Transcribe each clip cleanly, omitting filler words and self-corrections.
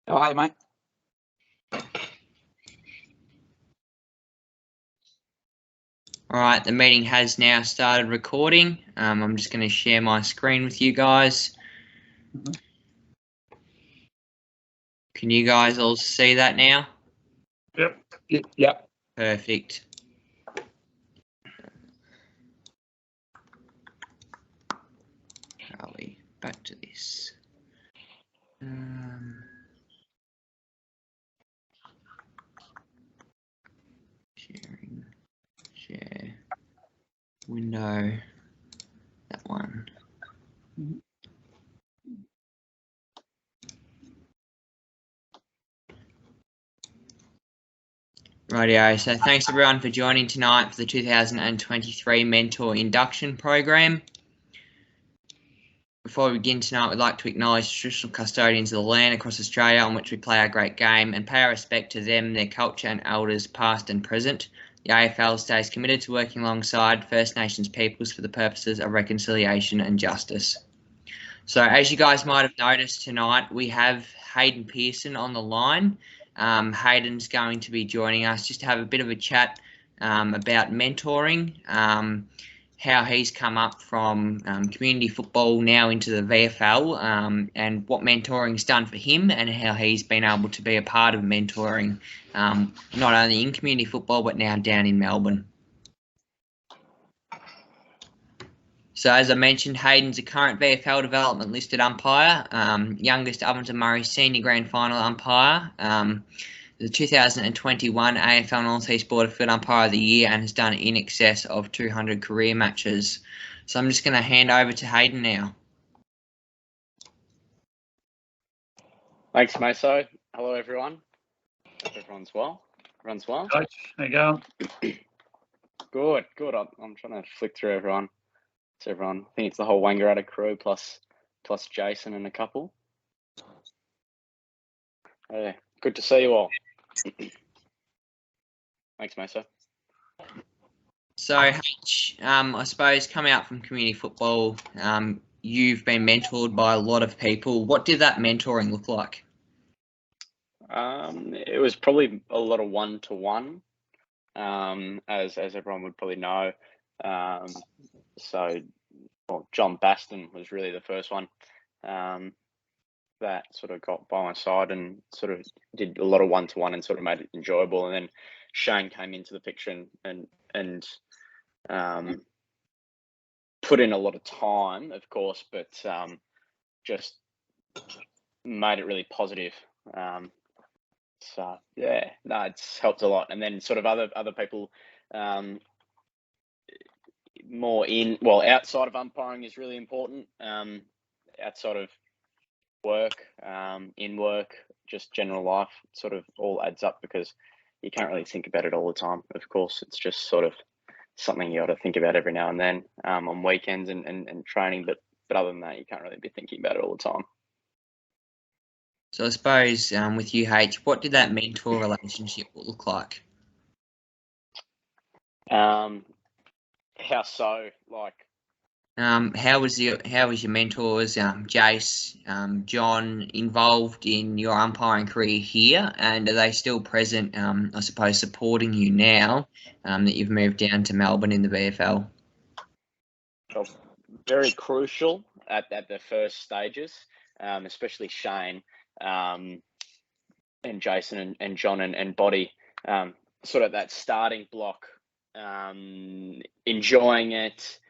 Oh, hi, mate. All right, the meeting has now started recording. I'm just going to share my screen with you guys. Can you guys all see that now? Yep. Yep. Perfect. Are we back to this? Sharing, share, window, that one. Rightio, so thanks everyone for joining tonight for the 2023 Mentor Induction Program. Before we begin tonight, we'd like to acknowledge traditional custodians of the land across Australia on which we play our great game and pay our respect to them, their culture and elders past and present. The AFL stays committed to working alongside First Nations peoples for the purposes of reconciliation and justice. So as you guys might have noticed tonight, we have Hayden Pearson on the line. Hayden's going to be joining us just to have a bit of a chat about mentoring, how he's come up from community football now into the VFL, and what mentoring's done for him and how he's been able to be a part of mentoring, not only in community football but now down in Melbourne. So as I mentioned, Hayden's a current VFL development listed umpire, youngest Ovington Murray senior grand final umpire, the 2021 AFL North East Border Field Umpire of the Year, and has done in excess of 200 career matches. So I'm just going to hand over to Hayden now. Thanks, Meso. Hello, everyone. Hope everyone's well. Everyone's well? Coach, how you going? Good, good. I'm trying to flick through everyone. It's everyone. I think it's the whole Wangaratta crew plus Jason and a couple. Hey, good to see you all. Thanks, Meso. So, H, I suppose coming out from community football, you've been mentored by a lot of people. What did that mentoring look like? It was probably a lot of one-to-one, as everyone would probably know. Well, John Baston was really the first one that sort of got by my side and sort of did a lot of one-to-one and sort of made it enjoyable. And then Shane came into the picture and put in a lot of time, of course, but just made it really positive. So yeah, no, it's helped a lot. And then sort of other people more outside of umpiring is really important. Outside of work, in work, just general life, sort of all adds up because you can't really think about it all the time. Of course, it's just sort of something you got to think about every now and then on weekends and training. But other than that, you can't really be thinking about it all the time. So I suppose with you, H, what did that mentor relationship look like? How so? Like, how was your mentors, Jace, John, involved in your umpiring career here, and are they still present? I suppose supporting you now that you've moved down to Melbourne in the VFL. Well, very crucial at the first stages, especially Shane and Jason and John and Boddy, sort of that starting block, enjoying it.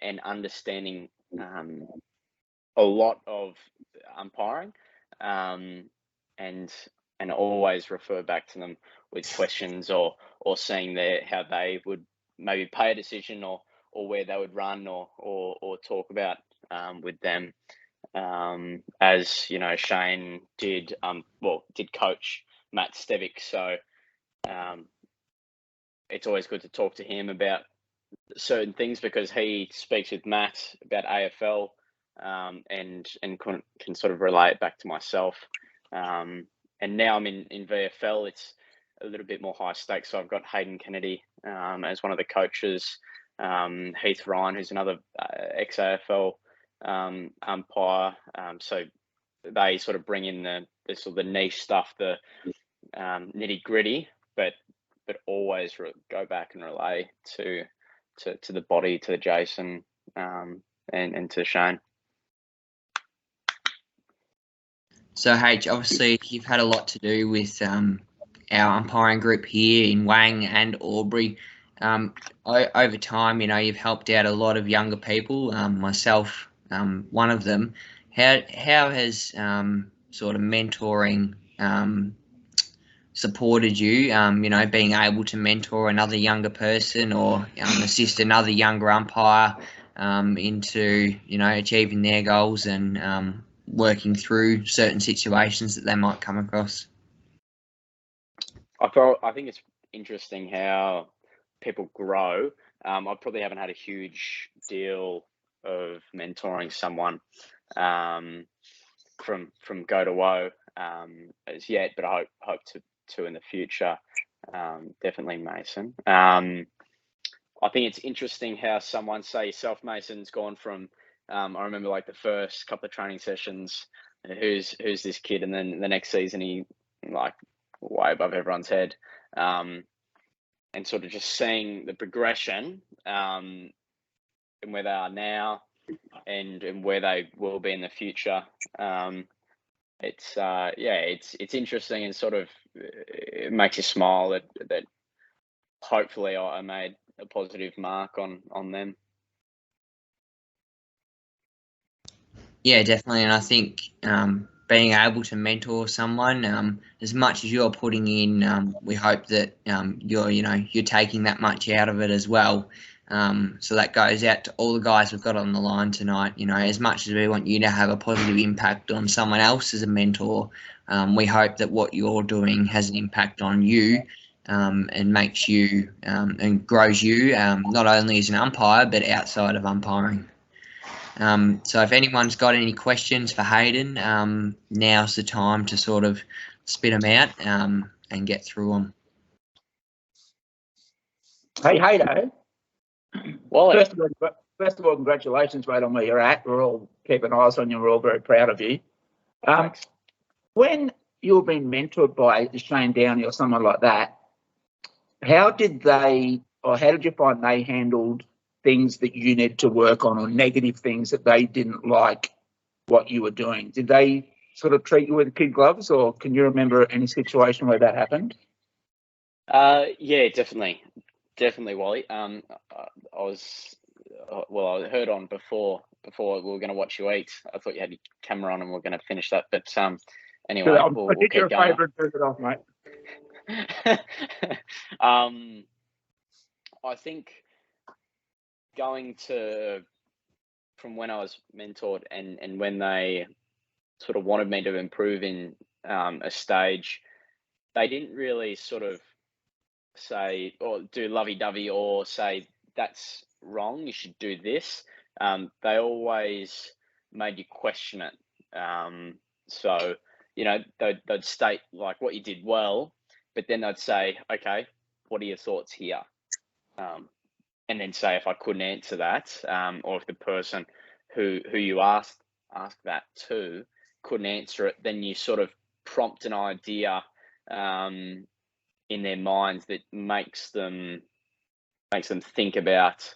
And understanding a lot of umpiring, and always refer back to them with questions or seeing how they would maybe pay a decision or where they would run or talk about with them. As you know, Shane did coach Matt Stevic, so it's always good to talk to him about certain things because he speaks with Matt about AFL and can sort of relay it back to myself. And now I'm in VFL. It's a little bit more high stakes. So I've got Hayden Kennedy as one of the coaches, Heath Ryan, who's another ex-AFL umpire. So they sort of bring in the sort of the niche stuff, the nitty gritty, but always go back and relay to the body, to Jason, and to Shane. So H, obviously you've had a lot to do with our umpiring group here in Wang and Albury. Over time, you've helped out a lot of younger people, myself, one of them. How has sort of mentoring supported you, being able to mentor another younger person or assist another younger umpire into, achieving their goals and working through certain situations that they might come across? I think it's interesting how people grow. I probably haven't had a huge deal of mentoring someone from go to woe as yet, but I hope to in the future. Definitely Mason. I think it's interesting how someone, say yourself, Mason's gone from I remember like the first couple of training sessions, who's this kid, and then the next season he like way above everyone's head, and sort of just seeing the progression and where they are now and where they will be in the future. It's interesting, and sort of it makes you smile that hopefully I made a positive mark on them. Yeah, definitely, and I think being able to mentor someone, as much as you're putting in, we hope that you're taking that much out of it as well. So that goes out to all the guys we've got on the line tonight. As much as we want you to have a positive impact on someone else as a mentor, we hope that what you're doing has an impact on you and makes you and grows you, not only as an umpire but outside of umpiring. So if anyone's got any questions for Hayden, now's the time to sort of spit them out and get through them. Hey, Hayden. Well, first of all, congratulations, mate, on where you're at. We're all keeping eyes on you. We're all very proud of you. When you're being mentored by Shane Downey or someone like that, how did you find they handled things that you need to work on, or negative things that they didn't like what you were doing? Did they sort of treat you with kid gloves, or can you remember any situation where that happened? Yeah, definitely, Wally. I heard on before we were going to watch you eat. I thought you had your camera on and we we're going to finish that, but anyway, we'll keep going. Your favourite, turn it off, mate. I think going from when I was mentored and when they sort of wanted me to improve in a stage, they didn't really sort of say or do lovey-dovey or say that's wrong, you should do this. They always made you question it. So they'd state like what you did well, but then they'd say, okay, what are your thoughts here? And then say if I couldn't answer that, or if the person who you asked that to couldn't answer it, then you sort of prompt an idea in their minds that makes them think about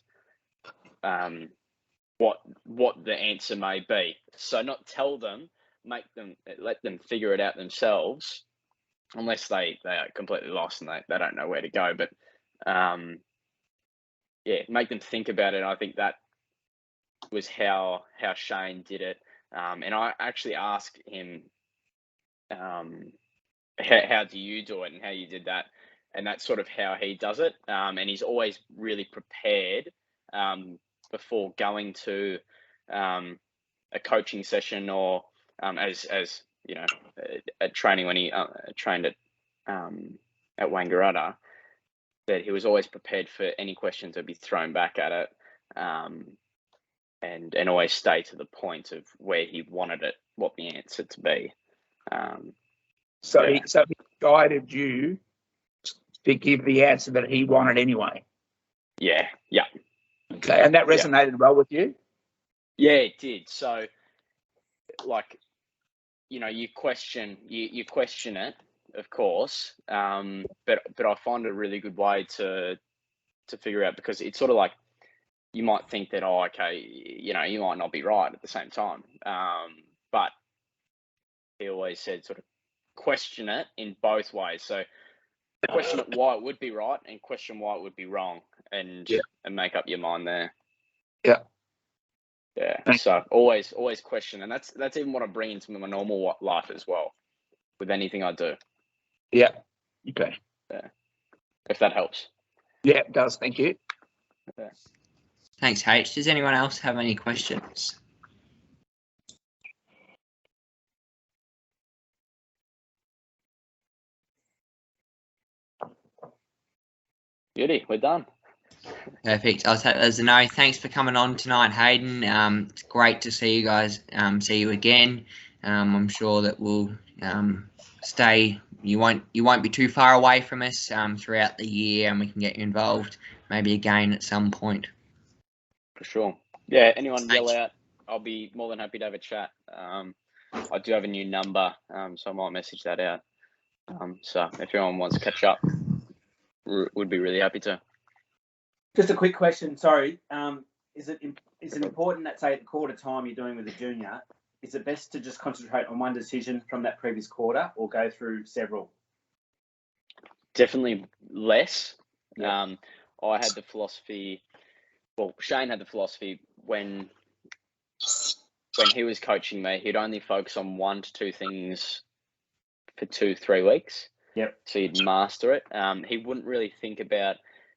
what the answer may be. So not tell them, let them figure it out themselves, unless they are completely lost and they don't know where to go. But make them think about it. I think that was how Shane did it. And I actually asked him, how do you do it and how you did that? And that's sort of how he does it. And he's always really prepared before going to a coaching session or as at training when he trained at Wangaratta, that he was always prepared for any questions that would be thrown back at it, and always stay to the point of where he wanted it, what the answer to be. So he guided you to give the answer that he wanted anyway. Yeah. Okay, and that resonated well with you? Yeah, it did. So, like, you question it, of course, but I find a really good way to figure out, because it's sort of like, you might think that, oh, okay, you might not be right at the same time, but he always said sort of question it in both ways. So question it why it would be right, and question why it would be wrong, and make up your mind there. Yeah. So always question, and that's even what I bring into my normal life as well, with anything I do. Yeah. Okay. Yeah. If that helps. Yeah, it does. Thank you. Yeah. Thanks, H. Does anyone else have any questions? Beauty, we're done. Perfect. I'll take that as a no. Thanks for coming on tonight, Hayden. It's great to see you guys. See you again. I'm sure that we'll stay. You won't be too far away from us throughout the year, and we can get you involved maybe again at some point. For sure. Yeah. Anyone yell out, I'll be more than happy to have a chat. I do have a new number, so I might message that out. So if anyone wants to catch up, would be really happy to. Just a quick question. Sorry. Is it important that, say, at the quarter time you're doing with the junior, is it best to just concentrate on one decision from that previous quarter, or go through several? Definitely less. Yeah. I had the philosophy. Well, Shane had the philosophy when he was coaching me, he'd only focus on 1 to 2 things for 2-3 weeks. Yep. So he'd master it. He wouldn't really think about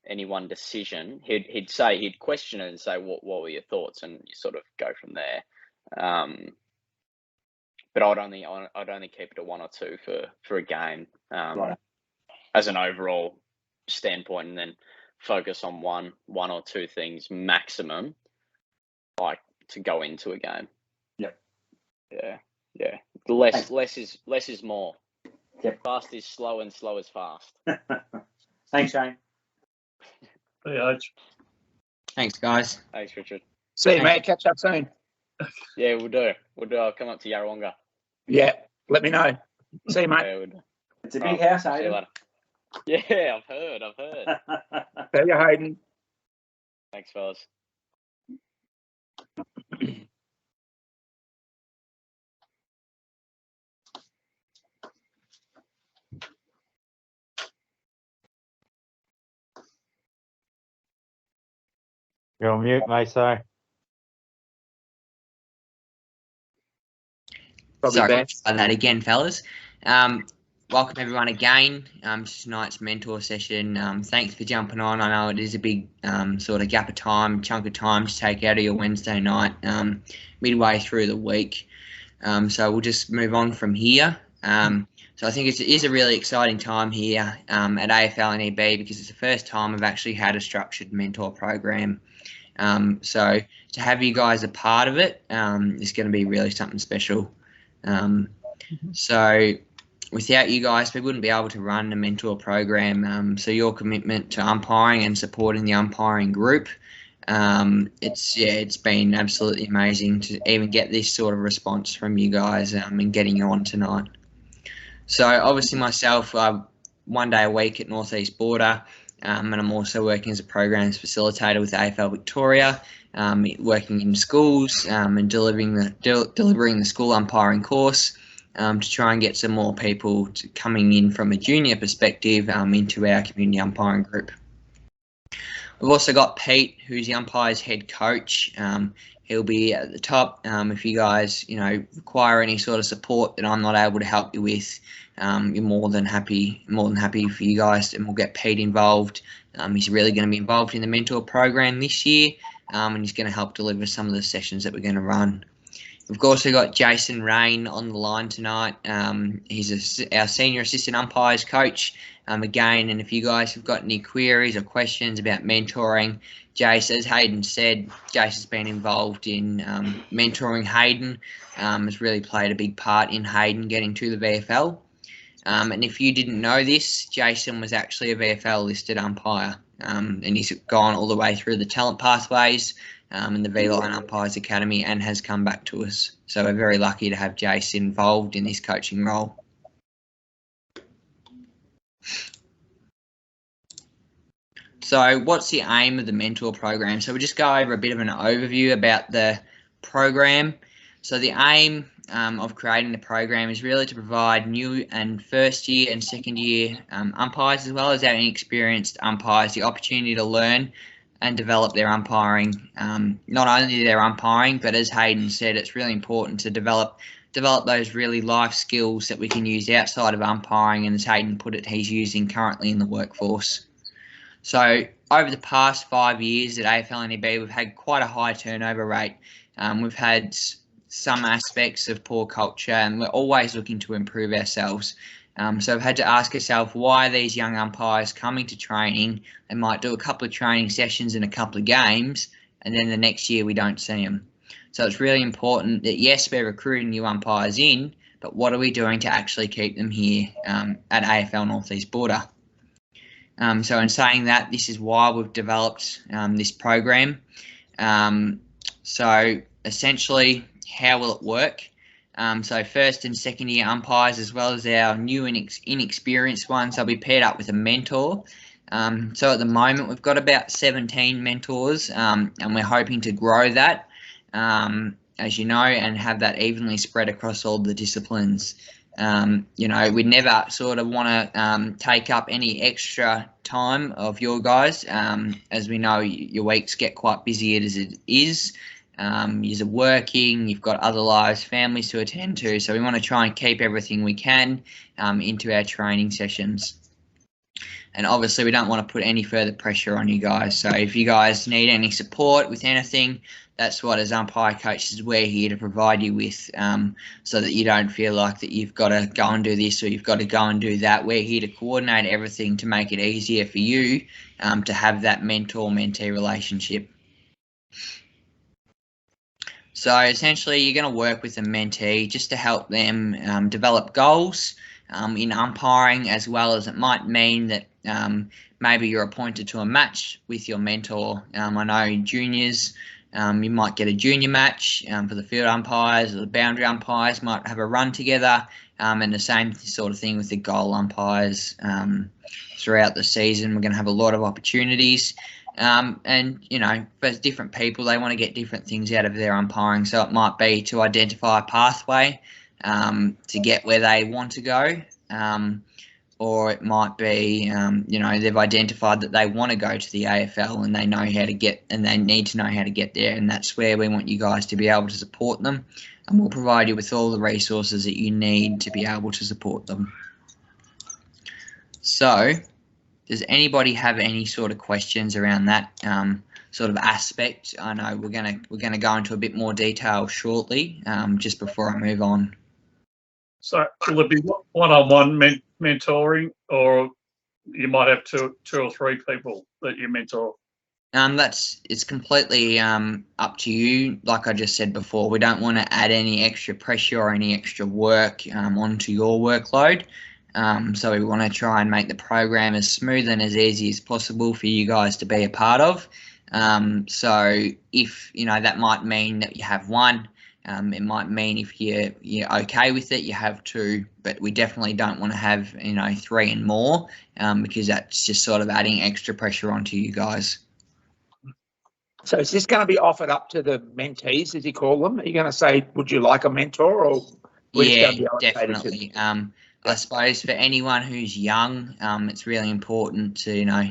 any one decision. He'd question it and say, what were your thoughts? And you sort of go from there. But I'd only keep it at 1 or 2 for a game, Right. as an overall standpoint, and then focus on one or 2 things maximum, like to go into a game. Yep. Yeah. Less is more. Yep. Fast is slow, and slow is fast. Thanks, Shane. Thanks, guys. Thanks, Richard. See you, mate. Catch up soon. Yeah, we'll do. I'll come up to Yarrawonga. Yeah, let me know. See you, mate. Yeah, we'll do. It's a big house, See you Hayden. later. Yeah, I've heard. See you, Hayden. Thanks, fellas. You're on mute, mate, sorry. Probably Sorry best. about that again, fellas. Welcome everyone again to tonight's mentor session. Thanks for jumping on. I know it is a big sort of chunk of time to take out of your Wednesday night, midway through the week. So we'll just move on from here. So I think it is a really exciting time here at AFLNEB, because it's the first time I've actually had a structured mentor program. So to have you guys a part of it is going to be really something special. So without you guys, we wouldn't be able to run a mentor program. So your commitment to umpiring and supporting the umpiring group, it's been absolutely amazing to even get this sort of response from you guys and getting you on tonight. So obviously myself, 1 day a week at North East Border, and I'm also working as a programs facilitator with AFL Victoria, working in schools and delivering the school umpiring course to try and get some more people coming in from a junior perspective into our community umpiring group. We've also got Pete, who's the umpire's head coach. He'll be at the top. If you guys, require any sort of support that I'm not able to help you with, you're more than happy for you guys, and we'll get Pete involved. He's really going to be involved in the mentor program this year, and he's going to help deliver some of the sessions that we're going to run. We've also got Jason Rain on the line tonight. He's our senior assistant umpires coach. Again, and if you guys have got any queries or questions about mentoring, Jace, as Hayden said, Jace has been involved in mentoring Hayden, has really played a big part in Hayden getting to the VFL. And if you didn't know this, Jason was actually a VFL listed umpire, and he's gone all the way through the talent pathways in the V-Line Umpires Academy and has come back to us. So we're very lucky to have Jace involved in this coaching role. So what's the aim of the mentor program? So we'll just go over a bit of an overview about the program. So the aim of creating the program is really to provide new and first year and second year umpires, as well as our inexperienced umpires, the opportunity to learn and develop their umpiring. Not only their umpiring, but as Hayden said, it's really important to develop those really life skills that we can use outside of umpiring, and as Hayden put it, he's using currently in the workforce. So over the past 5 years at AFLNEB, we've had quite a high turnover rate. We've had some aspects of poor culture, and we're always looking to improve ourselves. So I've had to ask ourselves, why are these young umpires coming to training? They might do a couple of training sessions and a couple of games, and then the next year we don't see them. So it's really important that, yes, we're recruiting new umpires in, but what are we doing to actually keep them here at AFL North East Border? So in saying that, this is why we've developed this program. So essentially, how will it work? So first and second year umpires, as well as our new and inexperienced ones, they'll be paired up with a mentor. So at the moment, we've got about 17 mentors, and we're hoping to grow that, as you know, and have that evenly spread across all the disciplines. You know, we never sort of want to take up any extra time of your guys, as we know your weeks get quite busy as it is. You're working, you've got other lives, families to attend to, so we want to try and keep everything we can into our training sessions. And obviously we don't want to put any further pressure on you guys, so if you guys need any support with anything, that's what, as umpire coaches, we're here to provide you with, so that you don't feel like that you've got to go and do this or you've got to go and do that. We're here to coordinate everything to make it easier for you to have that mentor-mentee relationship. So essentially, you're going to work with a mentee just to help them develop goals in umpiring, as well as it might mean that maybe you're appointed to a match with your mentor. I know juniors, you might get a junior match for the field umpires, or the boundary umpires might have a run together, and the same sort of thing with the goal umpires. Throughout the season, we're going to have a lot of opportunities. And, you know, for different people, they want to get different things out of their umpiring. So it might be to identify a pathway to get where they want to go, or it might be, you know, they've identified that they want to go to the AFL and they know how to get, and they need to know how to get there. And that's where we want you guys to be able to support them. And we'll provide you with all the resources that you need to be able to support them. So, does anybody have any sort of questions around that sort of aspect? I know we're gonna go into a bit more detail shortly, just before I move on. So will it be one-on-one mentoring, or you might have two or three people that you mentor? It's completely up to you. Like I just said before, we don't want to add any extra pressure or any extra work onto your workload. So we want to try and make the program as smooth and as easy as possible for you guys to be a part of. So if, you know, that might mean that you have one, it might mean if you're okay with it, you have two, but we definitely don't want to have, you know, three and more, because that's just sort of adding extra pressure onto you guys. So is this going to be offered up to the mentees, as you call them? Are you going to say, would you like a mentor, or yeah, definitely. I suppose for anyone who's young, it's really important to, you know,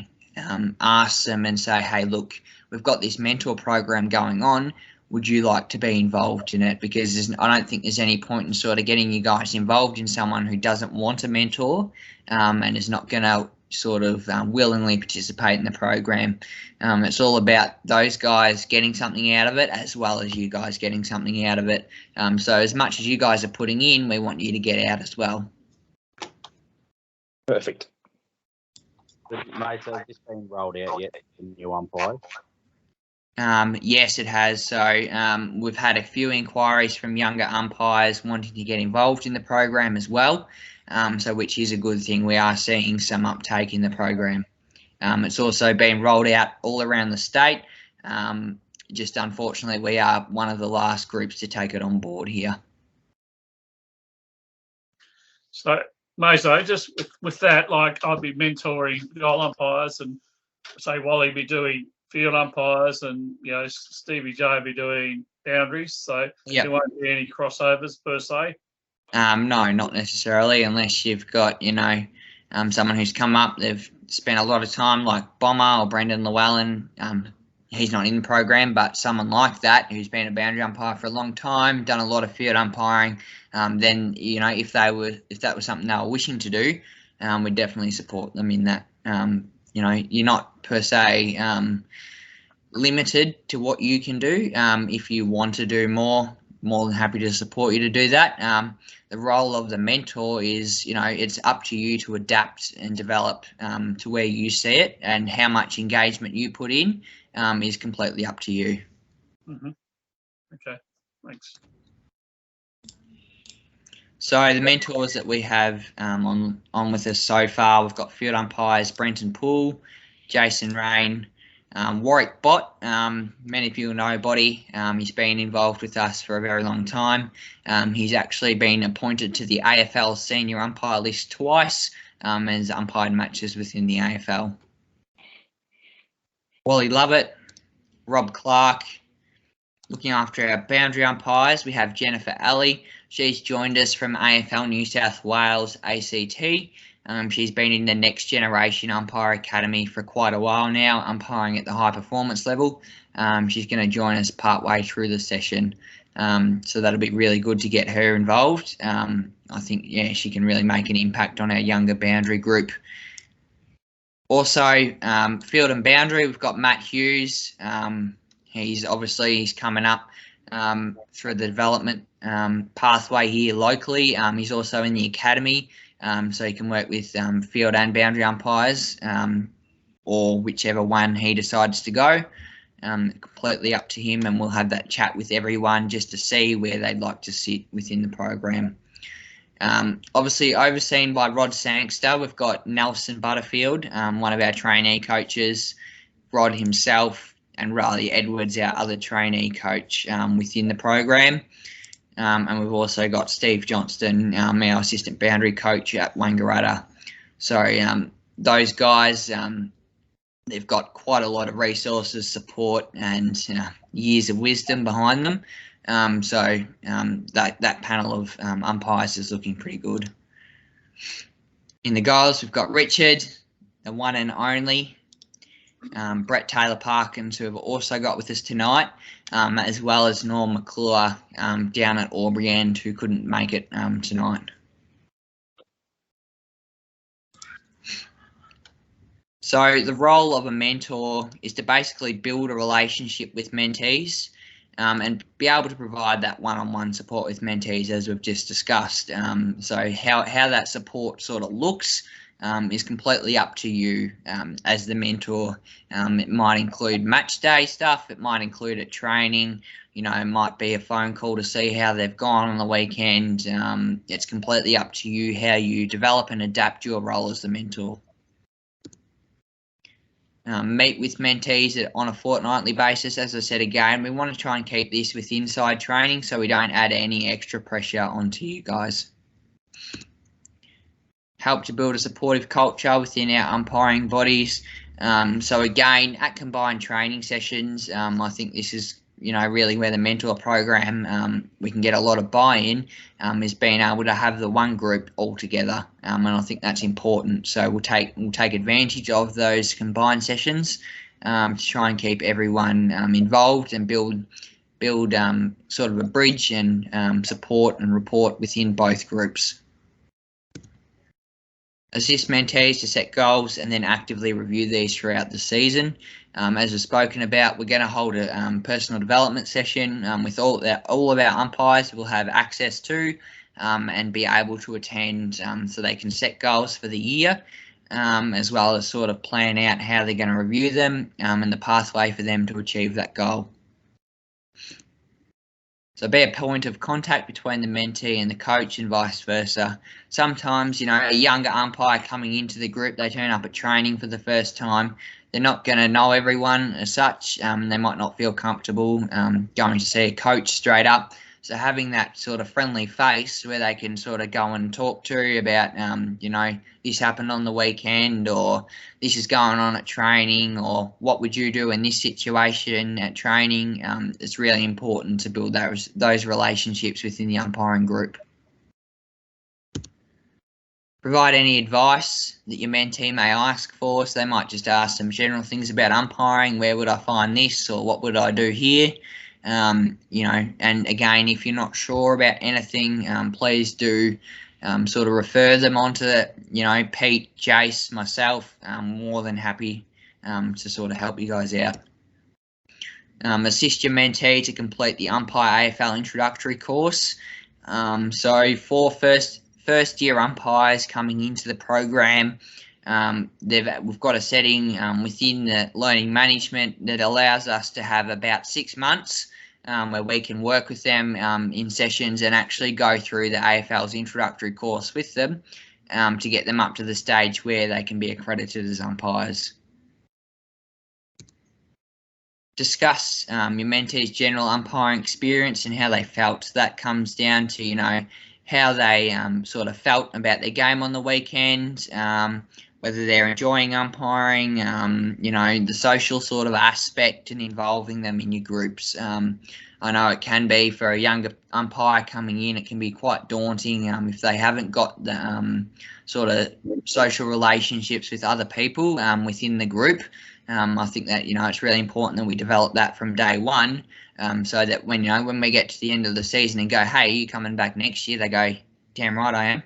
ask them and say, hey, look, we've got this mentor program going on. Would you like to be involved in it? Because I don't think there's any point in sort of getting you guys involved in someone who doesn't want a mentor and is not going to sort of willingly participate in the program. It's all about those guys getting something out of it, as well as you guys getting something out of it. So as much as you guys are putting in, we want you to get out as well. Perfect. Mate, so it's just been rolled out yet, the new umpires? Yes, it has. So we've had a few inquiries from younger umpires wanting to get involved in the program as well, so which is a good thing. We are seeing some uptake in the program. It's also been rolled out all around the state, just unfortunately we are one of the last groups to take it on board here. So, Mazo, just with that, like I'd be mentoring goal umpires, and say Wally be doing field umpires, and Stevie J be doing boundaries. So there won't be any crossovers per se. No, not necessarily, unless you've got someone who's come up. They've spent a lot of time, like Bomber or Brendan Llewellyn. He's not in the program, but someone like that who's been a boundary umpire for a long time, done a lot of field umpiring. Then if that was something they were wishing to do, we'd definitely support them in that. You're not per se limited to what you can do. If you want to do more than happy to support you to do that. The role of the mentor is, it's up to you to adapt and develop to where you see it, and how much engagement you put in is completely up to you. Mm-hmm. Okay, thanks. So the mentors that we have on with us so far, we've got field umpires Brenton Poole, Jason Rain, Warwick Bott. Many of you know Botty. He's been involved with us for a very long time. He's actually been appointed to the AFL senior umpire list twice, and has umpired matches within the AFL. Wally Lovett, Rob Clark. Looking after our boundary umpires, we have Jennifer Alley. She's joined us from AFL New South Wales ACT. She's been in the Next Generation Umpire Academy for quite a while now, umpiring at the high performance level. She's going to join us partway through the session. So that'll be really good to get her involved. I think, she can really make an impact on our younger boundary group. Also, field and boundary, we've got Matt Hughes. He's coming up through the development pathway here locally. He's also in the academy, so he can work with field and boundary umpires, or whichever one he decides to go. Completely up to him, and we'll have that chat with everyone just to see where they'd like to sit within the program. Obviously overseen by Rod Sangster, we've got Nelson Butterfield, one of our trainee coaches, Rod himself, and Riley Edwards, our other trainee coach within the program. And we've also got Steve Johnston, our assistant boundary coach at Wangaratta. So those guys, they've got quite a lot of resources, support, and years of wisdom behind them. So that panel of umpires is looking pretty good. In the goals, we've got Richard, the one and only, Brett Taylor Parkins, who have also got with us tonight, as well as Norm McClure down at Albury End, who couldn't make it tonight. So the role of a mentor is to basically build a relationship with mentees, and be able to provide that one-on-one support with mentees, as we've just discussed. So how that support sort of looks is completely up to you as the mentor. It might include match day stuff, it might include a training, it might be a phone call to see how they've gone on the weekend. It's completely up to you how you develop and adapt your role as the mentor. Meet with mentees on a fortnightly basis. As I said again, we want to try and keep this with inside training so we don't add any extra pressure onto you guys. Help to build a supportive culture within our umpiring bodies. So again, at combined training sessions, I think this is really where the mentor program, we can get a lot of buy-in, is being able to have the one group all together, and I think that's important. So we'll take advantage of those combined sessions to try and keep everyone involved and build sort of a bridge and support and report within both groups. Assist mentees to set goals and then actively review these throughout the season. As we've spoken about, we're going to hold a personal development session with all of our umpires will have access to and be able to attend, so they can set goals for the year, as well as sort of plan out how they're going to review them and the pathway for them to achieve that goal. So be a point of contact between the mentee and the coach and vice versa. Sometimes, a younger umpire coming into the group, they turn up at training for the first time. they're not going to know everyone as such. They might not feel comfortable going to see a coach straight up. So having that sort of friendly face where they can sort of go and talk to about, you know, this happened on the weekend, or this is going on at training, or what would you do in this situation at training? It's really important to build those relationships within the umpiring group. Provide any advice that your mentee may ask for. So they might just ask some general things about umpiring. Where would I find this, or what would I do here? You know, and again, if you're not sure about anything, please do sort of refer them on to, you know, Pete, Jace, myself. I'm more than happy to sort of help you guys out. Assist your mentee to complete the Umpire AFL introductory course. So for first year umpires coming into the program, we've got a setting within the learning management that allows us to have about 6 months where we can work with them in sessions and actually go through the AFL's introductory course with them to get them up to the stage where they can be accredited as umpires. Discuss your mentee's general umpiring experience and how they felt. That comes down to, you know, how they sort of felt about their game on the weekend, whether they're enjoying umpiring, you know, the social sort of aspect and involving them in your groups. I know it can be for a younger umpire coming in, it can be quite daunting if they haven't got the sort of social relationships with other people within the group. I think that, you know, it's really important that we develop that from day one, so that when, you know, when we get to the end of the season and go, hey, you coming back next year, they go, damn right I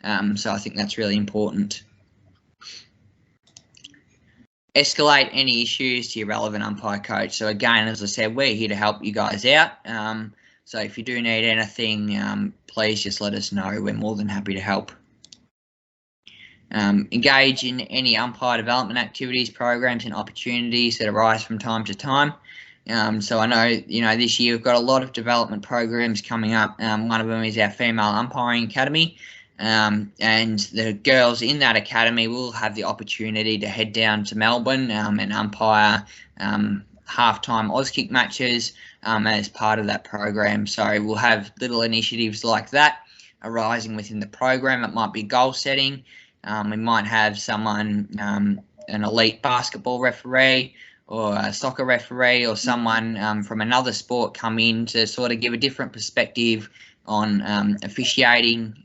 am. So I think that's really important. Escalate any issues to your relevant umpire coach. So again, as I said, we're here to help you guys out. So if you do need anything, please just let us know. We're more than happy to help. Engage in any umpire development activities, programs and opportunities that arise from time to time. So I know, you know, this year we've got a lot of development programs coming up. One of them is our female umpiring academy. And the girls in that academy will have the opportunity to head down to Melbourne and umpire halftime Auskick matches as part of that program. So we'll have little initiatives like that arising within the program. It might be goal setting. We might have someone, an elite basketball referee or a soccer referee or someone from another sport come in to sort of give a different perspective on officiating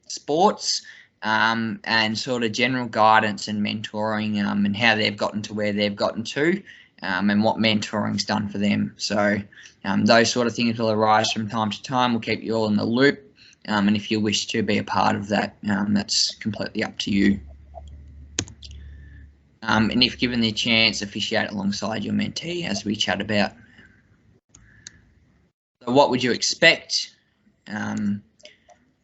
sports and sort of general guidance and mentoring and how they've gotten to where they've gotten to and what mentoring's done for them. So those sort of things will arise from time to time. We'll keep you all in the loop. And if you wish to be a part of that, that's completely up to you. And if given the chance, officiate alongside your mentee, as we chat about. So what would you expect?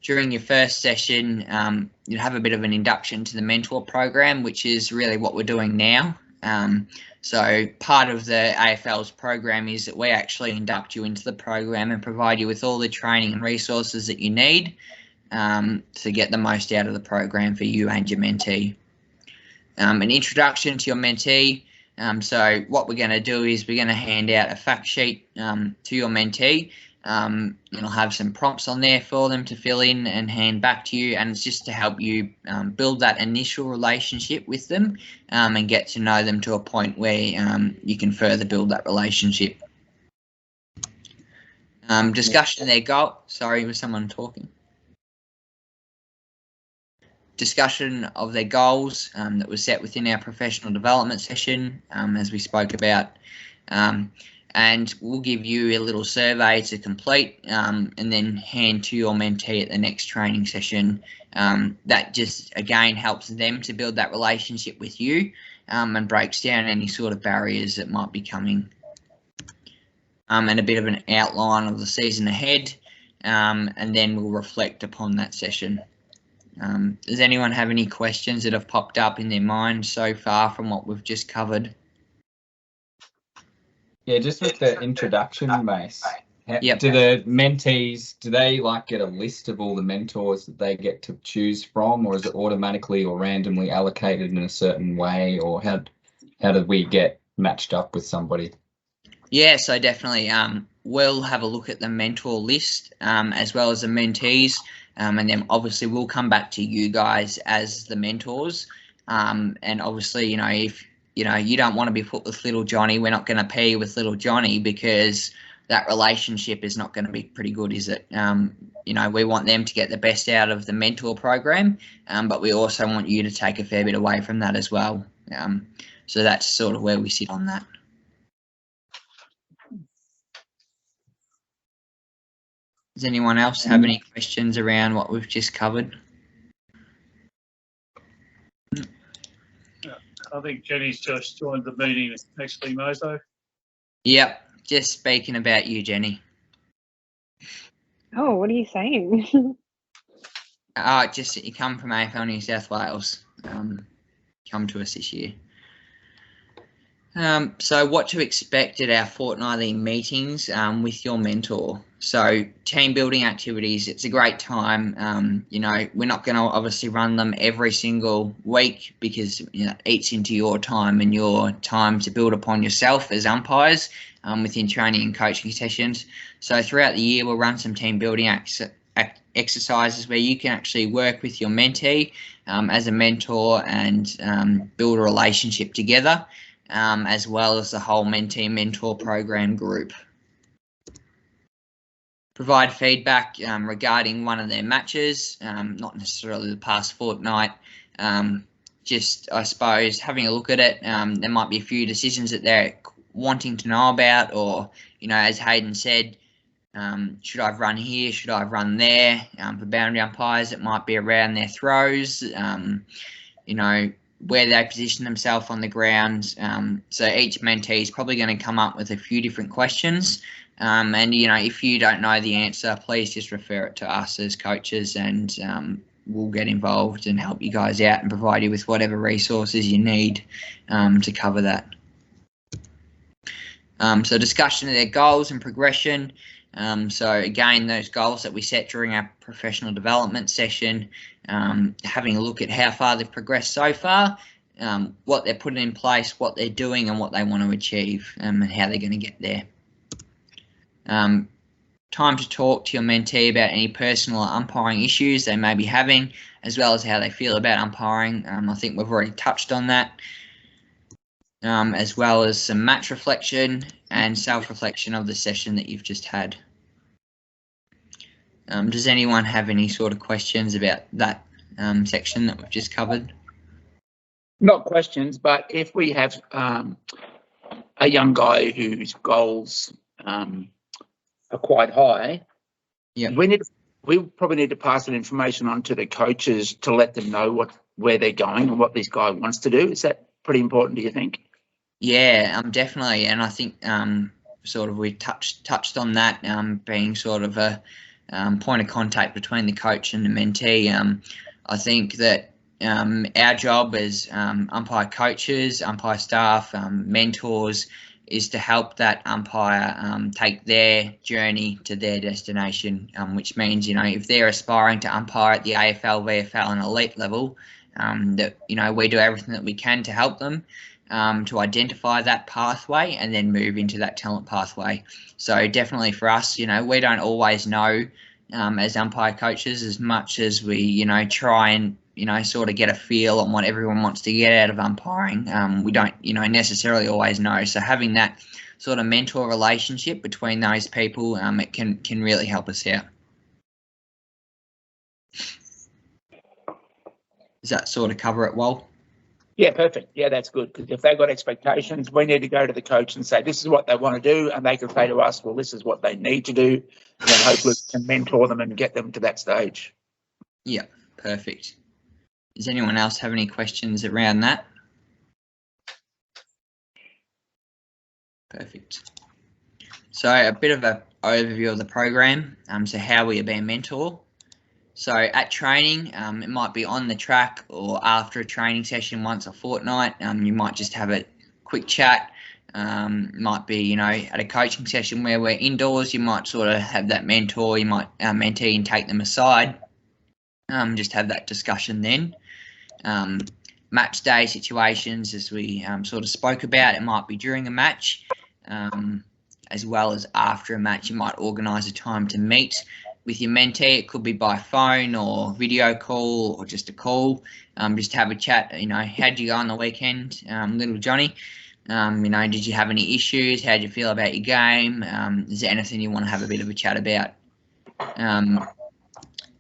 During your first session, you'd have a bit of an induction to the mentor program, which is really what we're doing now. So part of the AFL's program is that we actually induct you into the program and provide you with all the training and resources that you need to get the most out of the program for you and your mentee. An introduction to your mentee. So what we're going to do is we're going to hand out a fact sheet to your mentee. It'll have some prompts on there for them to fill in and hand back to you, and it's just to help you build that initial relationship with them and get to know them to a point where you can further build that relationship. Discussion of their goal. Sorry, was someone talking? Discussion of their goals that was set within our professional development session, as we spoke about. And we'll give you a little survey to complete and then hand to your mentee at the next training session. That just, again, helps them to build that relationship with you and breaks down any sort of barriers that might be coming. And a bit of an outline of the season ahead, and then we'll reflect upon that session. Does anyone have any questions that have popped up in their mind so far from what we've just covered? Yeah, just with the introduction, Mace. Yep. Do the mentees, do they like get a list of all the mentors that they get to choose from, or is it automatically or randomly allocated in a certain way, or how how do we get matched up with somebody? Yeah, so definitely we'll have a look at the mentor list as well as the mentees, and then obviously we'll come back to you guys as the mentors. And obviously, if you don't want to be put with little Johnny, we're not going to pair you with little Johnny, because that relationship is not going to be pretty good, is it? We want them to get the best out of the mentor program, but we also want you to take a fair bit away from that as well. So that's sort of where we sit on that. Does anyone else have any questions around what we've just covered? I think Jenny's just joined the meeting, actually, Mozo. Yep, just speaking about you, Jenny. Oh, what are you saying? Just that you come from AFL New South Wales. Come to us this year. So what to expect at our fortnightly meetings with your mentor. So team building activities, it's a great time. We're not going to obviously run them every single week, because it eats into your time and your time to build upon yourself as umpires within training and coaching sessions. So throughout the year, we'll run some team building exercises where you can actually work with your mentee as a mentor and build a relationship together. As well as the whole mentee mentor program group. Provide feedback regarding one of their matches, not necessarily the past fortnight, just I suppose having a look at it. There might be a few decisions that they're wanting to know about, or as Hayden said, should I run here, should I run there? For boundary umpires, it might be around their throws, where they position themselves on the ground. So each mentee is probably going to come up with a few different questions. And, if you don't know the answer, please just refer it to us as coaches, and we'll get involved and help you guys out and provide you with whatever resources you need to cover that. So discussion of their goals and progression. So again, those goals that we set during our professional development session, having a look at how far they've progressed so far, what they're putting in place, what they're doing, and what they want to achieve, and how they're going to get there. Time to talk to your mentee about any personal or umpiring issues they may be having, as well as how they feel about umpiring. I think we've already touched on that. As well as some match reflection and self-reflection of the session that you've just had. Does anyone have any sort of questions about that section that we've just covered? Not questions, but if we have a young guy whose goals are quite high, we probably need to pass that information on to the coaches to let them know where they're going and what this guy wants to do. Is that pretty important, do you think? Yeah, definitely, and I think sort of we touched on that being sort of a point of contact between the coach and the mentee. I think that our job as umpire coaches, umpire staff, mentors, is to help that umpire take their journey to their destination, which means, if they're aspiring to umpire at the AFL, VFL and elite level, that, we do everything that we can to help them to identify that pathway and then move into that talent pathway. So definitely for us, we don't always know as umpire coaches as much as we, try and, sort of get a feel on what everyone wants to get out of umpiring. We don't, necessarily always know. So having that sort of mentor relationship between those people, it can really help us out. Does that sort of cover it, Wal? Yeah, perfect. Yeah, that's good. Because if they've got expectations, we need to go to the coach and say, this is what they want to do. And they can say to us, well, this is what they need to do. And then hopefully we can mentor them and get them to that stage. Yeah, perfect. Does anyone else have any questions around that? Perfect. So a bit of an overview of the program. So how will you be a mentor? So at training, it might be on the track or after a training session once a fortnight. You might just have a quick chat. Might be, at a coaching session where we're indoors, you might sort of have that mentor, you might mentee and take them aside. Just have that discussion then. match day situations, as we sort of spoke about. It might be during a match, as well as after a match. You might organise a time to meet with your mentee. It could be by phone or video call or just a call. Just have a chat. You know, how'd you go on the weekend, little Johnny? You know, did you have any issues? How'd you feel about your game? Is there anything you want to have a bit of a chat about?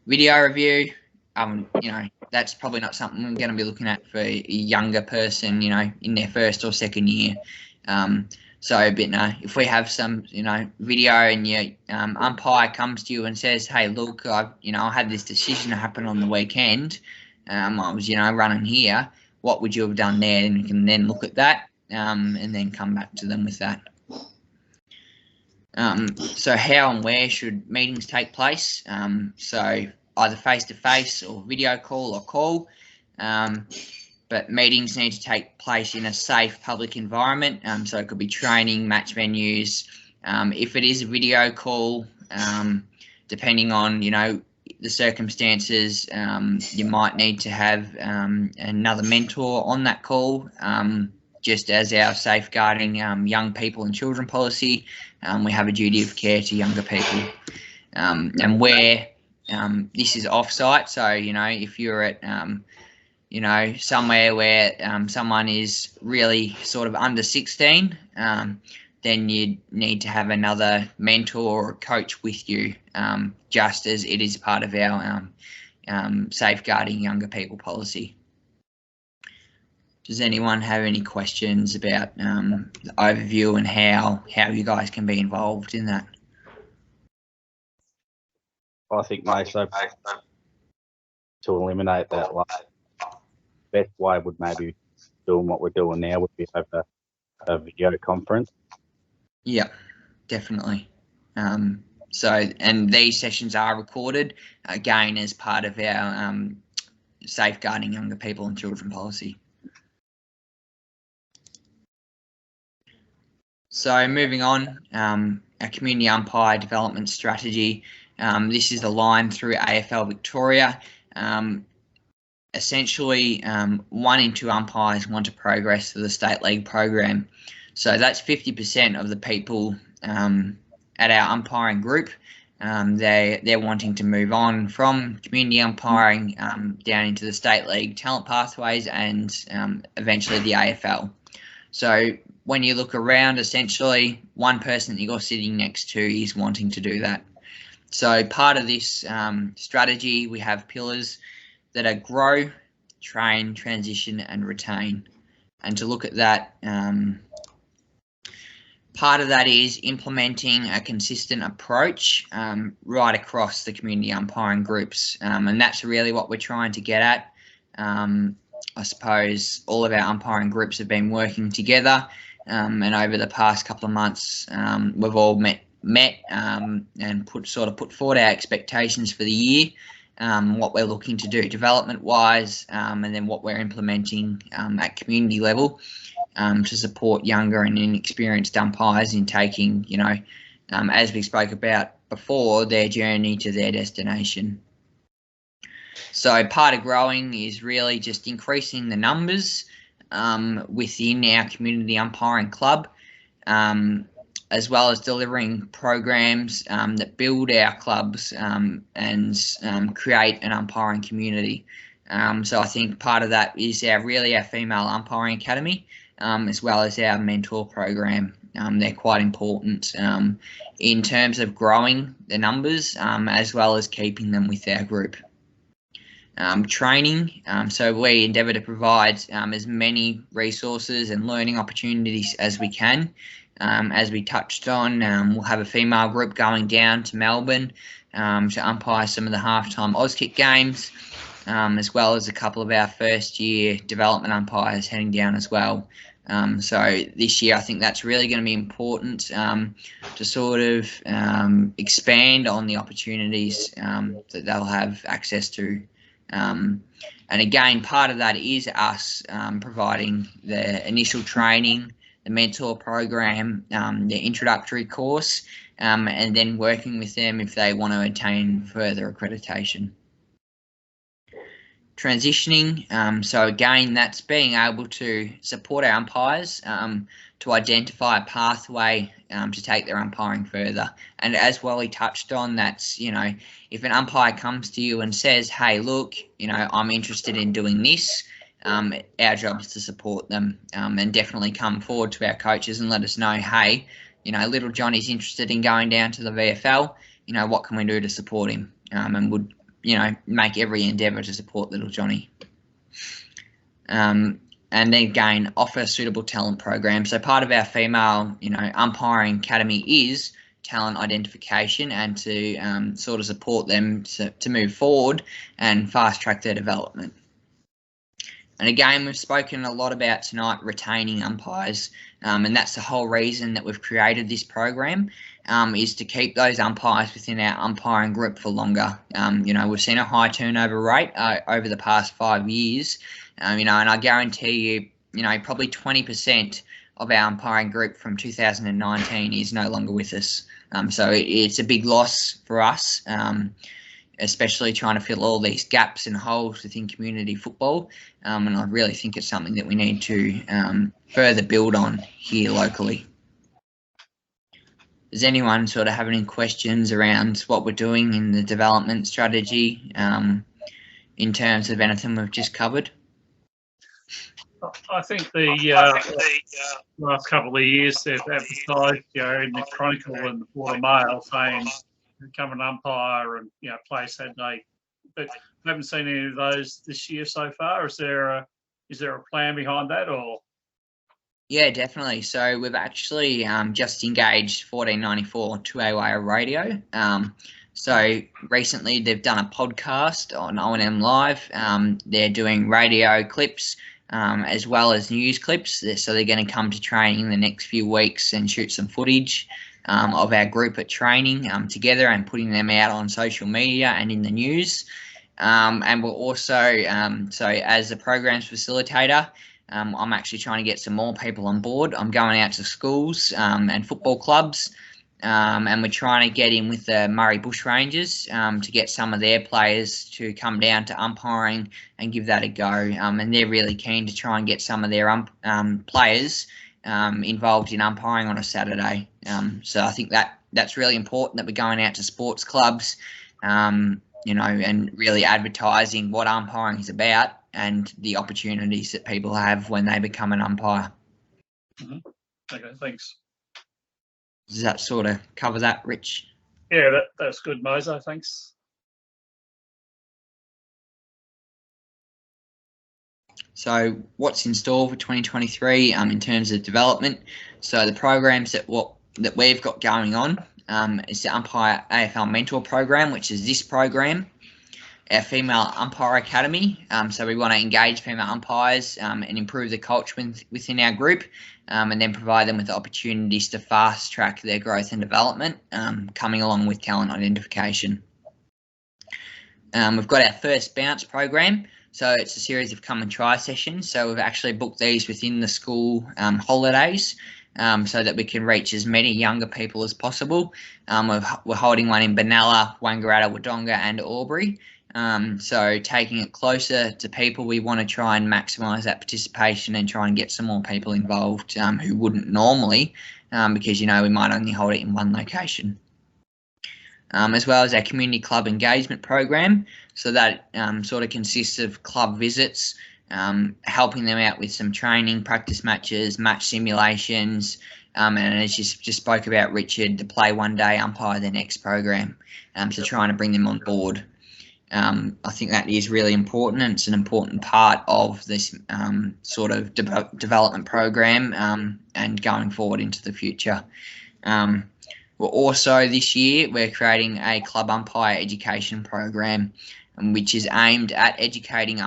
Video review. You know, that's probably not something we're going to be looking at for a younger person, you know, in their first or second year. But no, if we have some, you know, video and your umpire comes to you and says, hey, look, I had this decision happen on the weekend. I was, you know, running here. What would you have done there? And you can then look at that and then come back to them with that. So how and where should meetings take place? So either face-to-face or video call or call. But meetings need to take place in a safe public environment. So it could be training, match venues. If it is a video call, depending on, you know, the circumstances, you might need to have another mentor on that call. Just as our safeguarding young people and children policy, we have a duty of care to younger people. And where this is off-site, so, you know, if you're at you know, somewhere where someone is really sort of under 16, then you need to have another mentor or coach with you, just as it is part of our safeguarding younger people policy. Does anyone have any questions about the overview and how you guys can be involved in that? I think, mate, so to eliminate that, like, best way would maybe doing what we're doing now would be over a video conference. Yeah, definitely. And these sessions are recorded, again, as part of our safeguarding younger people and children policy. So moving on, our community umpire development strategy. This is aligned through AFL Victoria. Essentially, 1 in 2 umpires want to progress to the state league program. So that's 50% of the people at our umpiring group. They're wanting to move on from community umpiring down into the state league talent pathways and eventually the AFL. So when you look around, essentially 1 person that you're sitting next to is wanting to do that. So part of this strategy, we have pillars that are grow, train, transition, and retain. And to look at that, part of that is implementing a consistent approach right across the community umpiring groups. And that's really what we're trying to get at. I suppose all of our umpiring groups have been working together, and over the past couple of months, we've all met and put forward our expectations for the year. What we're looking to do development-wise, and then what we're implementing at community level to support younger and inexperienced umpires in taking, you know, as we spoke about before, their journey to their destination. So part of growing is really just increasing the numbers within our community umpiring club, as well as delivering programs that build our clubs and create an umpiring community. So I think part of that is our female umpiring academy, as well as our mentor program. They're quite important in terms of growing the numbers, as well as keeping them with our group. Training, so we endeavour to provide as many resources and learning opportunities as we can. As we touched on, we'll have a female group going down to Melbourne to umpire some of the halftime Auskick games, as well as a couple of our first year development umpires heading down as well. So this year I think that's really going to be important to sort of expand on the opportunities that they'll have access to. And again, part of that is us providing the initial training, the mentor program, the introductory course, and then working with them if they want to attain further accreditation. transitioning. So again, that's being able to support our umpires to identify a pathway to take their umpiring further. And as Wally touched on, that's, if an umpire comes to you and says, hey, look, I'm interested in doing this, our job is to support them, and definitely come forward to our coaches and let us know, hey, little Johnny's interested in going down to the VFL, what can we do to support him? And would, make every endeavour to support little Johnny. And then again, offer suitable talent programs. So part of our female, umpiring academy is talent identification, and to sort of support them to move forward and fast track their development. And again, we've spoken a lot about tonight retaining umpires, and that's the whole reason that we've created this program, is to keep those umpires within our umpiring group for longer. We've seen a high turnover rate over the past 5 years, and I guarantee you, probably 20% of our umpiring group from 2019 is no longer with us. So it's a big loss for us, especially trying to fill all these gaps and holes within community football. And I really think it's something that we need to further build on here locally. Does anyone sort of have any questions around what we're doing in the development strategy in terms of anything we've just covered? I think the last couple of years they've advertised, in the Chronicle and the Port Mail saying become an umpire and play Saturday, but I haven't seen any of those this year so far. Is there a plan behind that, or? Yeah, definitely. So we've actually just engaged 1494 2AY radio. So recently they've done a podcast on O&M Live. They're doing radio clips as well as news clips. So they're going to come to training in the next few weeks and shoot some footage of our group at training together and putting them out on social media and in the news. And we're also, so as a programs facilitator, I'm actually trying to get some more people on board. I'm going out to schools and football clubs, and we're trying to get in with the Murray Bushrangers to get some of their players to come down to umpiring and give that a go. And they're really keen to try and get some of their players involved in umpiring on a Saturday. So I think that's really important that we're going out to sports clubs, and really advertising what umpiring is about and the opportunities that people have when they become an umpire. Mm-hmm. Okay, thanks. Does that sort of cover that, Rich? Yeah, that's good, Mozo. Thanks. So what's in store for 2023 in terms of development? So the programs that we've got going on is the Umpire AFL Mentor Program, which is this program. Our Female Umpire Academy. So we want to engage female umpires and improve the culture within our group, and then provide them with opportunities to fast track their growth and development, coming along with talent identification. We've got our first bounce program. So it's a series of come and try sessions. So we've actually booked these within the school holidays, so that we can reach as many younger people as possible. We're holding one in Benalla, Wangaratta, Wodonga and Albury. So taking it closer to people, we want to try and maximise that participation and try and get some more people involved who wouldn't normally, because, we might only hold it in one location. As well as our community club engagement program. So that sort of consists of club visits, helping them out with some training, practice matches, match simulations, and as you just spoke about, Richard, to play one day, umpire the next program. So trying to bring them on board. I think that is really important, and it's an important part of this sort of development program and going forward into the future. We're also, this year, we're creating a club umpire education program, which is aimed at educating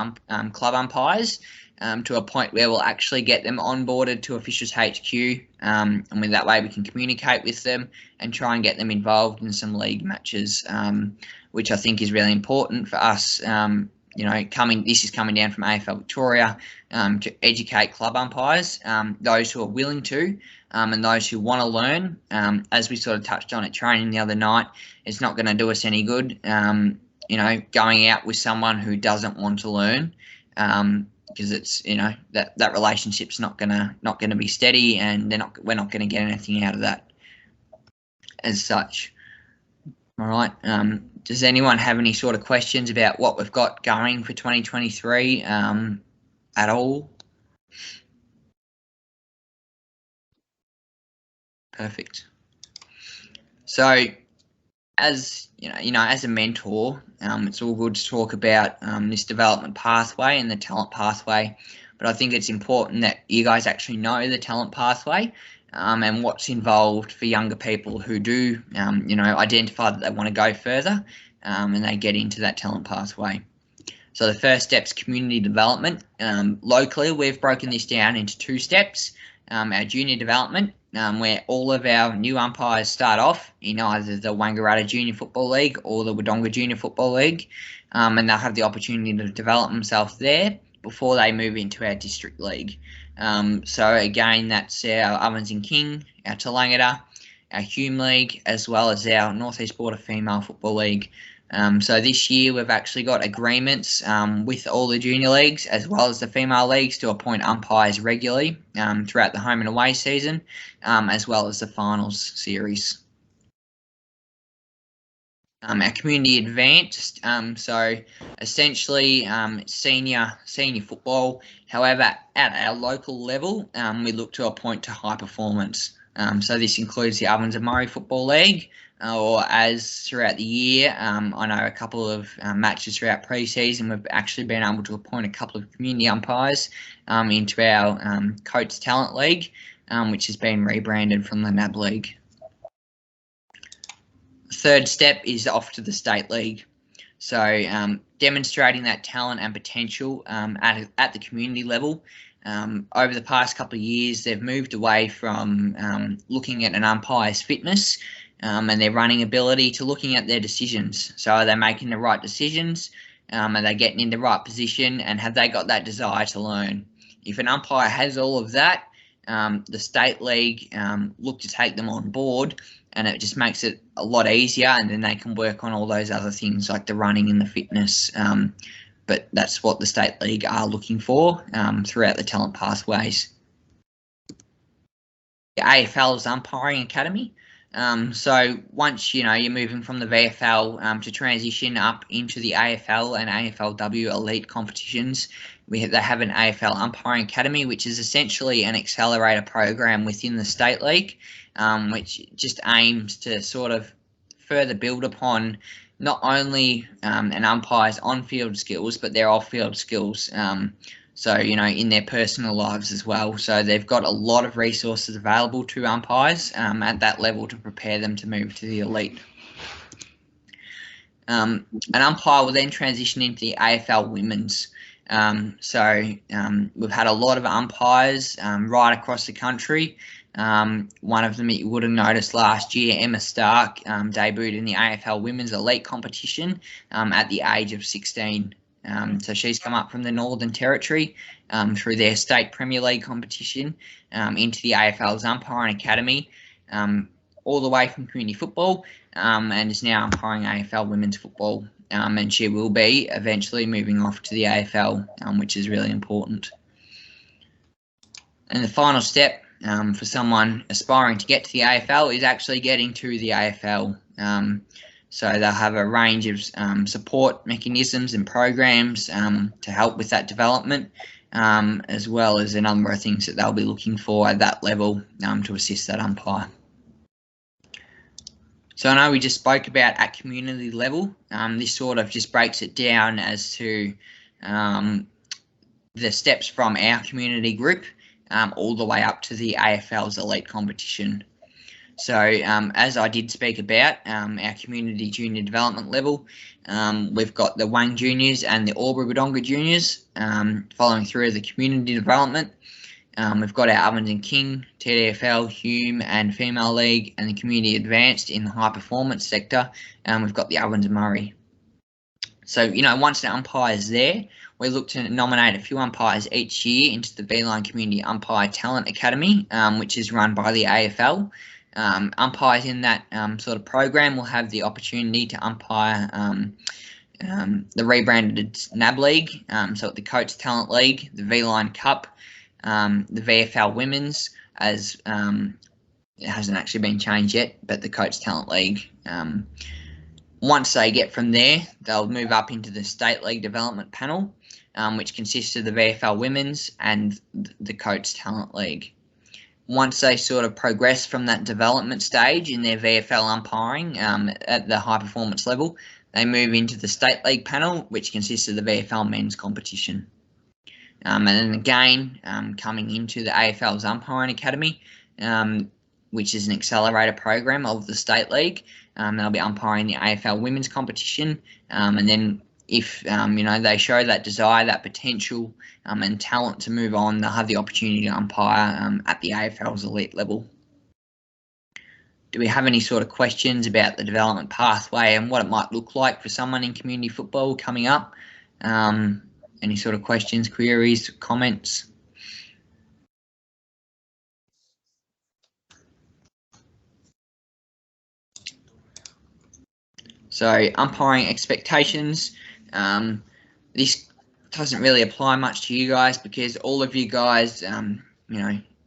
club umpires to a point where we'll actually get them onboarded to Officials HQ, and with that way we can communicate with them and try and get them involved in some league matches, which I think is really important for us. This is coming down from AFL Victoria to educate club umpires, those who are willing to, and those who want to learn. As we sort of touched on at training the other night, it's not going to do us any good going out with someone who doesn't want to learn, because it's that relationship's not gonna be steady, and we're not gonna get anything out of that as such. All right. Does anyone have any sort of questions about what we've got going for 2023 at all? Perfect. So, as as a mentor, it's all good to talk about this development pathway and the talent pathway, but I think it's important that you guys actually know the talent pathway and what's involved for younger people who do, identify that they want to go further and they get into that talent pathway. So the first step's community development. Locally, we've broken this down into 2 steps. Our junior development, where all of our new umpires start off in either the Wangaratta Junior Football League or the Wodonga Junior Football League, and they'll have the opportunity to develop themselves there before they move into our district league. So again, that's our Ovens and King, our Talangata, our Hume League, as well as our North East Border Female Football League. So this year we've actually got agreements with all the junior leagues as well as the female leagues to appoint umpires regularly throughout the home and away season, as well as the finals series. Our community advanced, so essentially senior football. However, at our local level, we look to appoint to high performance. So this includes the Ovens and Murray Football League, or as throughout the year, I know a couple of matches throughout pre-season, we've actually been able to appoint a couple of community umpires into our Coates Talent League, which has been rebranded from the NAB League. Third step is off to the state league. So demonstrating that talent and potential at the community level. Over the past couple of years, they've moved away from looking at an umpire's fitness and their running ability to looking at their decisions. So are they making the right decisions? Are they getting in the right position? And have they got that desire to learn? If an umpire has all of that, the state league look to take them on board, and it just makes it a lot easier, and then they can work on all those other things like the running and the fitness. But that's what the state league are looking for throughout the talent pathways. The AFL's umpiring academy. So once you're moving from the VFL to transition up into the AFL and AFLW elite competitions, they have an AFL umpiring academy, which is essentially an accelerator program within the state league, which just aims to sort of further build upon not only an umpire's on-field skills, but their off-field skills. So, in their personal lives as well. So they've got a lot of resources available to umpires at that level to prepare them to move to the elite. An umpire will then transition into the AFL Women's. We've had a lot of umpires right across the country. One of them you would have noticed last year, Emma Stark, debuted in the AFL Women's Elite competition at the age of 16. So she's come up from the Northern Territory through their state Premier League competition into the AFL's umpiring academy, all the way from community football, and is now umpiring AFL women's football. And she will be eventually moving off to the AFL, which is really important. And the final step for someone aspiring to get to the AFL is actually getting to the AFL. So they'll have a range of support mechanisms and programs to help with that development, as well as a number of things that they'll be looking for at that level to assist that umpire. So I know we just spoke about at community level. This sort of just breaks it down as to the steps from our community group all the way up to the AFL's elite competition. So as I did speak about our community junior development level, we've got the Wang Juniors and the Albury Wodonga Juniors following through the community development. We've got our Ovens and King, TDFL, Hume and Female League, and the Community Advanced in the high performance sector. We've got the Ovens and Murray. So, once the umpire's there, we look to nominate a few umpires each year into the V-Line Community Umpire Talent Academy, which is run by the AFL. Umpires in that sort of program will have the opportunity to umpire the rebranded NAB League, so the Coach Talent League, the V-Line Cup, the VFL Women's, as it hasn't actually been changed yet, but the Coach Talent League. Once they get from there, they'll move up into the State League Development Panel, which consists of the VFL Women's and the Coach Talent League. Once they sort of progress from that development stage in their VFL umpiring at the high performance level, they move into the State League panel, which consists of the VFL men's competition. And then again, coming into the AFL's umpiring academy, which is an accelerator program of the State League. They'll be umpiring the AFL women's competition, and then if they show that desire, that potential, and talent to move on, they'll have the opportunity to umpire at the AFL's elite level. Do we have any sort of questions about the development pathway and what it might look like for someone in community football coming up? Any sort of questions, queries, comments? So umpiring expectations, this doesn't really apply much to you guys because all of you guys,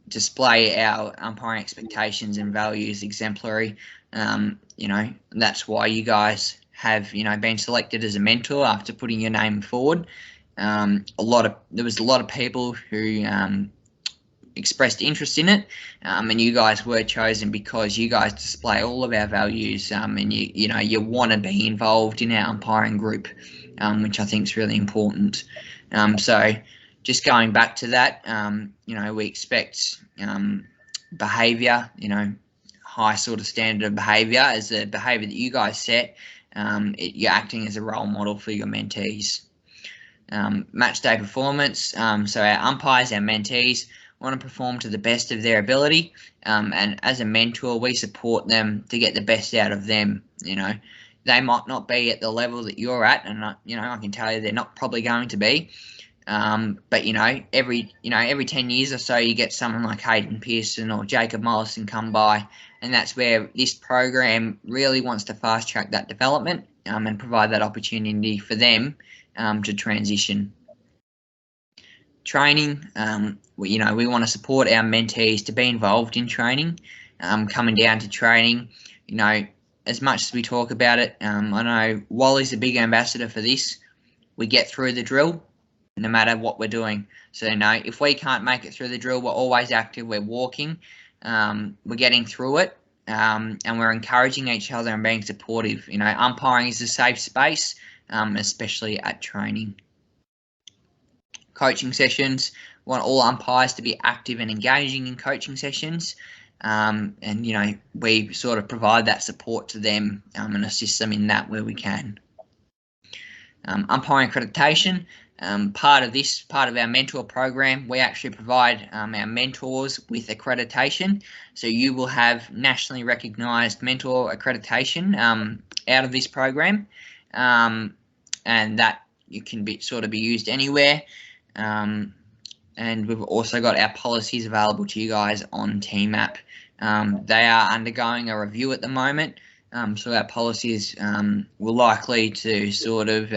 display our umpiring expectations and values exemplary. That's why you guys have, been selected as a mentor after putting your name forward. There was a lot of people who expressed interest in it, and you guys were chosen because you guys display all of our values, and you want to be involved in our umpiring group, which I think is really important. So just going back to that, we expect behaviour, high sort of standard of behaviour as the behaviour that you guys set. You're acting as a role model for your mentees. Match day performance, so our umpires, our mentees, want to perform to the best of their ability, and as a mentor we support them to get the best out of them. They might not be at the level that you're at, and I can tell you they're not probably going to be, but every 10 years or so you get someone like Hayden Pearson or Jacob Mollison come by, and that's where this program really wants to fast track that development, and provide that opportunity for them to transition. Training, we want to support our mentees to be involved in training, coming down to training, as much as we talk about it. I know Wally's a big ambassador for this. We get through the drill no matter what we're doing. So if we can't make it through the drill, we're always active, we're walking, we're getting through it, and we're encouraging each other and being supportive. Umpiring is a safe space, especially at training. Coaching sessions, we want all umpires to be active and engaging in coaching sessions, and we sort of provide that support to them, and assist them in that where we can. Umpiring accreditation, part of our mentor program, we actually provide our mentors with accreditation, so you will have nationally recognised mentor accreditation out of this program, and that you can be used anywhere. And we've also got our policies available to you guys on TMAP. They are undergoing a review at the moment, so our policies will likely to sort of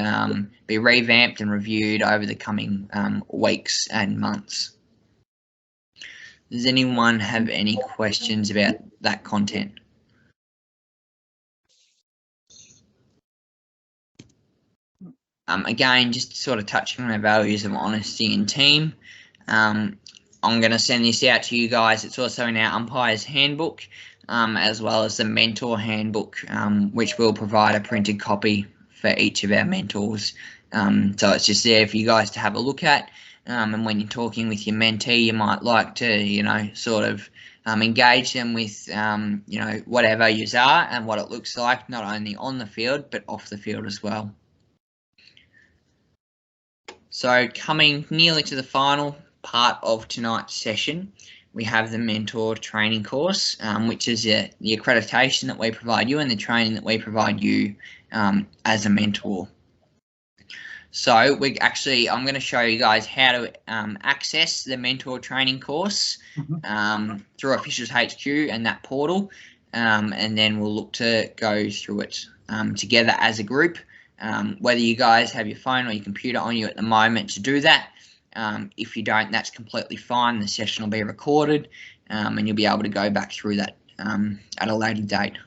be revamped and reviewed over the coming weeks and months. Does anyone have any questions about that content? Again, just sort of touching on our values of honesty and team. I'm going to send this out to you guys. It's also in our umpires handbook, as well as the mentor handbook, which will provide a printed copy for each of our mentors. So it's just there for you guys to have a look at. And when you're talking with your mentee, you might like to, sort of engage them with, whatever yous are and what it looks like, not only on the field, but off the field as well. So coming nearly to the final part of tonight's session, we have the mentor training course, which is the accreditation that we provide you and the training that we provide you as a mentor. So I'm going to show you guys how to access the mentor training course through Officials HQ and that portal, and then we'll look to go through it together as a group whether you guys have your phone or your computer on you at the moment to do that. If you don't, that's completely fine. The session will be recorded, and you'll be able to go back through that at a later date.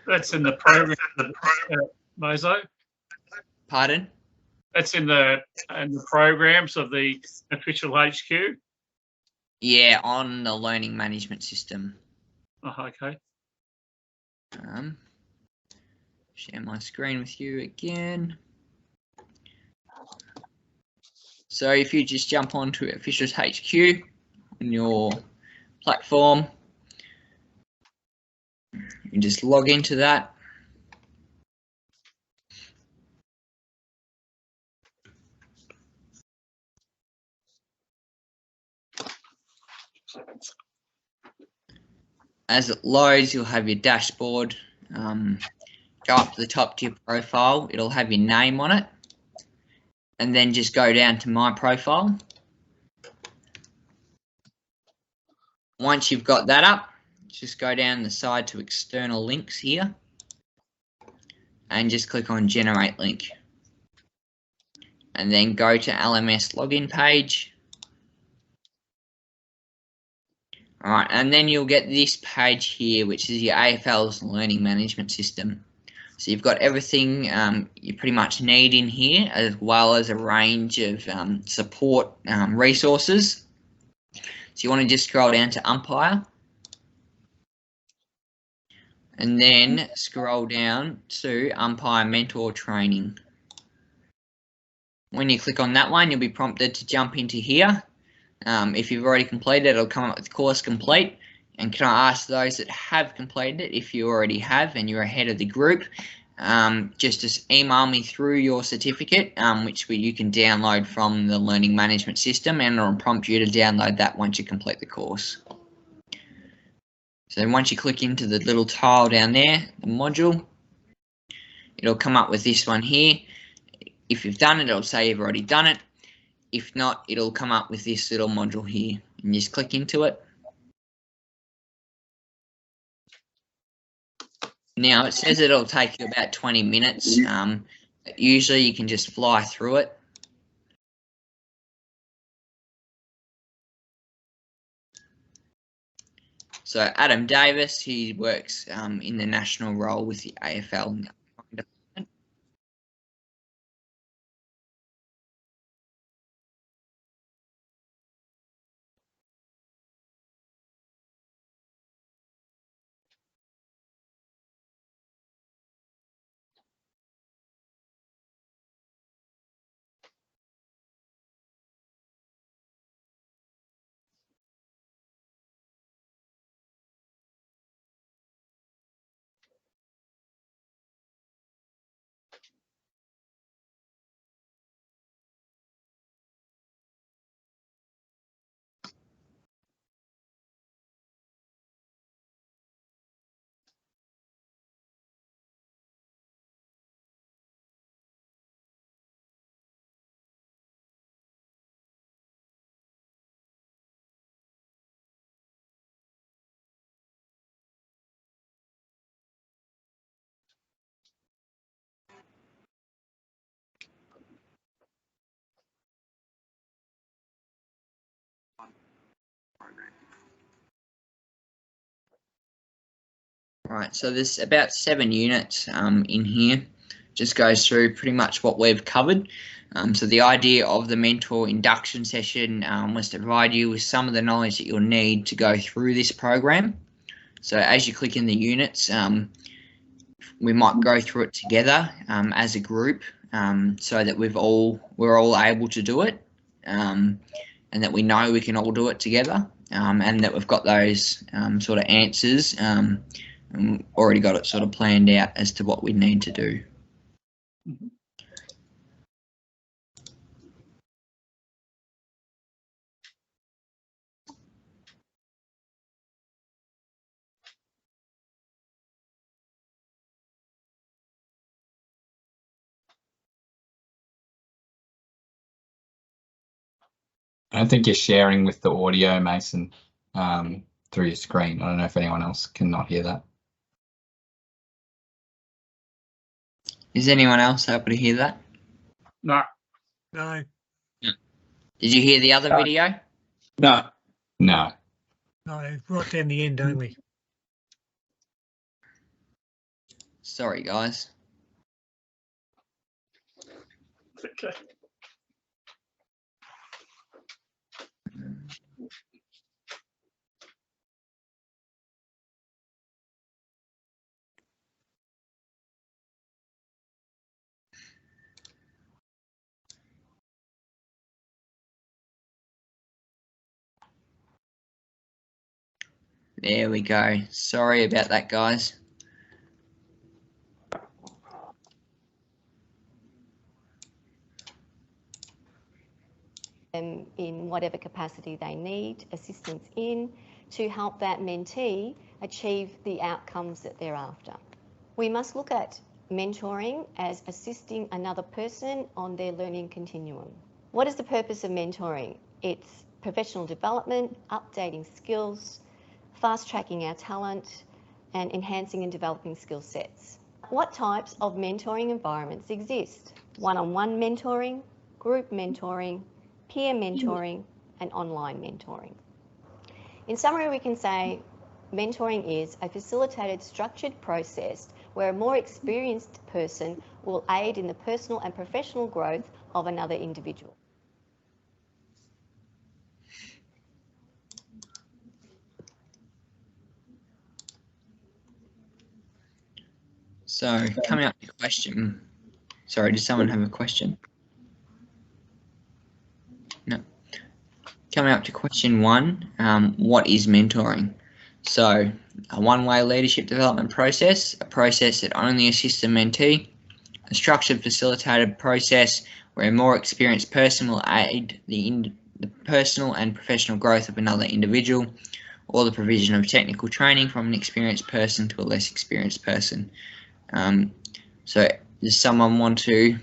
That's in the program, Mozo. Pardon? That's in the programs of the official HQ. Yeah, on the learning management system. Oh, okay. Share my screen with you again. So if you just jump onto Officials HQ on your platform, you just log into that. As it loads, you'll have your dashboard. Go up to the top to your profile. It'll have your name on it. And then just go down to my profile. Once you've got that up, just go down the side to external links here. And just click on generate link. And then go to LMS login page. All right, and then you'll get this page here, which is your AFL's learning management system. So you've got everything you pretty much need in here, as well as a range of support resources. So you want to just scroll down to umpire. And then scroll down to umpire mentor training. When you click on that one, you'll be prompted to jump into here. If you've already completed it, it'll come up with course complete. And can I ask those that have completed it, if you already have and you're ahead of the group, just email me through your certificate, which you can download from the learning management system, and it'll prompt you to download that once you complete the course. So then once you click into the little tile down there, the module, it'll come up with this one here. If you've done it, it'll say you've already done it. If not, it'll come up with this little module here, and just click into it. Now it says it'll take you about 20 minutes. Usually you can just fly through it. So Adam Davis, he works in the national role with the AFL. Right, so there's about 7 units in here. Just goes through pretty much what we've covered. So the idea of the mentor induction session was to provide you with some of the knowledge that you'll need to go through this program. So as you click in the units, we might go through it together as a group, so that we're all able to do it, and that we know we can all do it together, and that we've got those sort of answers. And already got it sort of planned out as to what we need to do. Mm-hmm. I don't think you're sharing with the audio, Mason. through your screen. I don't know if anyone else can not hear that. Is anyone else able to hear that? No. No. Did you hear the other video? No. No. No. Right down the end only. Sorry, guys. Okay. There we go. Sorry about that, guys. In whatever capacity they need assistance in to help that mentee achieve the outcomes that they're after. We must look at mentoring as assisting another person on their learning continuum. What is the purpose of mentoring? It's professional development, updating skills, fast-tracking our talent, and enhancing and developing skill sets. What types of mentoring environments exist? One-on-one mentoring, group mentoring, peer mentoring, and online mentoring. In summary, we can say mentoring is a facilitated, structured process where a more experienced person will aid in the personal and professional growth of another individual. So, coming up to question. Sorry, does someone have a question? No. Coming up to question 1, what is mentoring? So, a one-way leadership development process, a process that only assists a mentee, a structured, facilitated process where a more experienced person will aid the personal and professional growth of another individual, or the provision of technical training from an experienced person to a less experienced person. So, does someone want to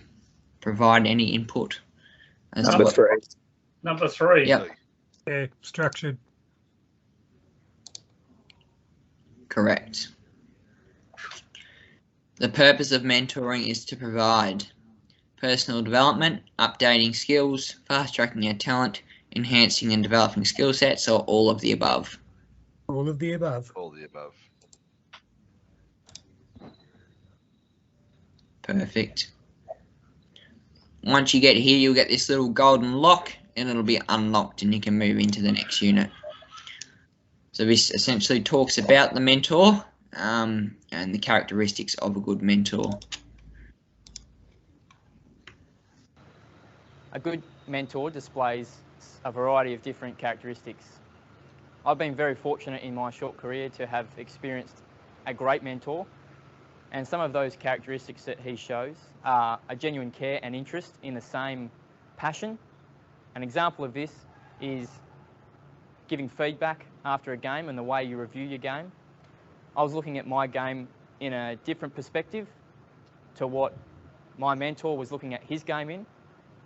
provide any input? Number 3. Number 3. Yep. Yeah, structured. Correct. The purpose of mentoring is to provide personal development, updating skills, fast-tracking our talent, enhancing and developing skill sets, or all of the above. All of the above. All the above. Perfect. Once you get here, you'll get this little golden lock and it'll be unlocked and you can move into the next unit. So this essentially talks about the mentor and the characteristics of a good mentor. A good mentor displays a variety of different characteristics. I've been very fortunate in my short career to have experienced a great mentor, and some of those characteristics that he shows are a genuine care and interest in the same passion. An example of this is giving feedback after a game and the way you review your game. I was looking at my game in a different perspective to what my mentor was looking at his game in,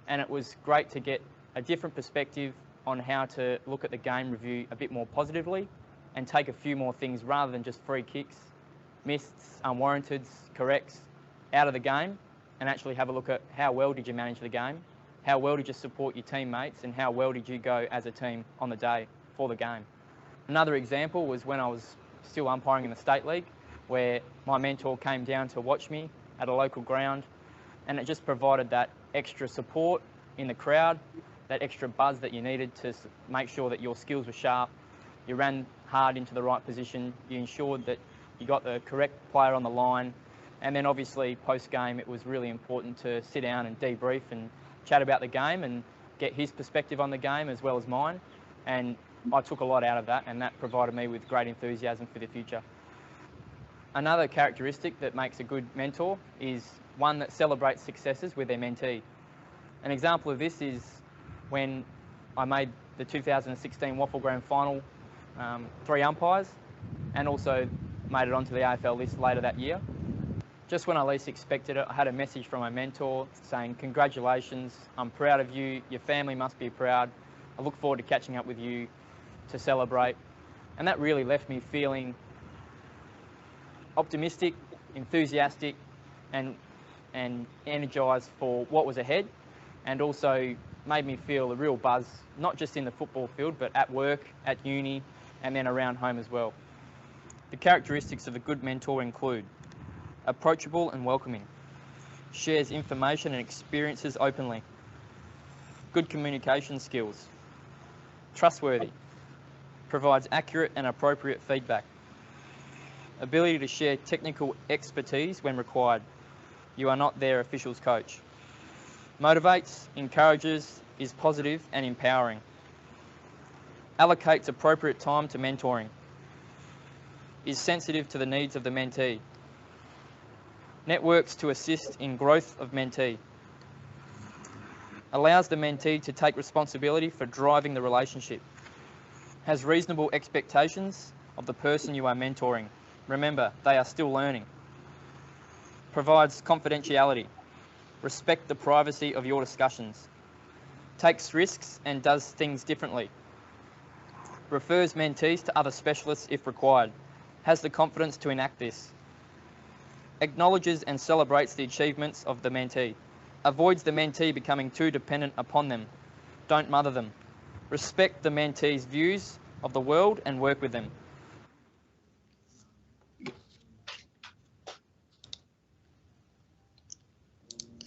and it was great to get a different perspective on how to look at the game review a bit more positively and take a few more things rather than just free kicks, missed, unwarranted, corrects out of the game, and actually have a look at how well did you manage the game, how well did you support your teammates, and how well did you go as a team on the day for the game. Another example was when I was still umpiring in the State League, where my mentor came down to watch me at a local ground, and it just provided that extra support in the crowd, that extra buzz that you needed to make sure that your skills were sharp, you ran hard into the right position, you ensured that you got the correct player on the line, and then obviously post-game it was really important to sit down and debrief and chat about the game and get his perspective on the game as well as mine, and I took a lot out of that, and that provided me with great enthusiasm for the future. Another characteristic that makes a good mentor is one that celebrates successes with their mentee. An example of this is when I made the 2016 Waffle Grand Final 3 umpires, and also made it onto the AFL list later that year. Just when I least expected it, I had a message from my mentor saying, "Congratulations, I'm proud of you, your family must be proud, I look forward to catching up with you to celebrate." And that really left me feeling optimistic, enthusiastic, and energised for what was ahead, and also made me feel a real buzz, not just in the football field, but at work, at uni, and then around home as well. The characteristics of a good mentor include approachable and welcoming, shares information and experiences openly, good communication skills, trustworthy, provides accurate and appropriate feedback, ability to share technical expertise when required. You are not their officials coach. Motivates, encourages, is positive and empowering. Allocates appropriate time to mentoring. Is sensitive to the needs of the mentee. Networks to assist in growth of mentee. Allows the mentee to take responsibility for driving the relationship. Has reasonable expectations of the person you are mentoring. Remember, they are still learning. Provides confidentiality. Respect the privacy of your discussions. Takes risks and does things differently. Refers mentees to other specialists if required. Has the confidence to enact this. Acknowledges and celebrates the achievements of the mentee. Avoids the mentee becoming too dependent upon them. Don't mother them. Respect the mentee's views of the world and work with them.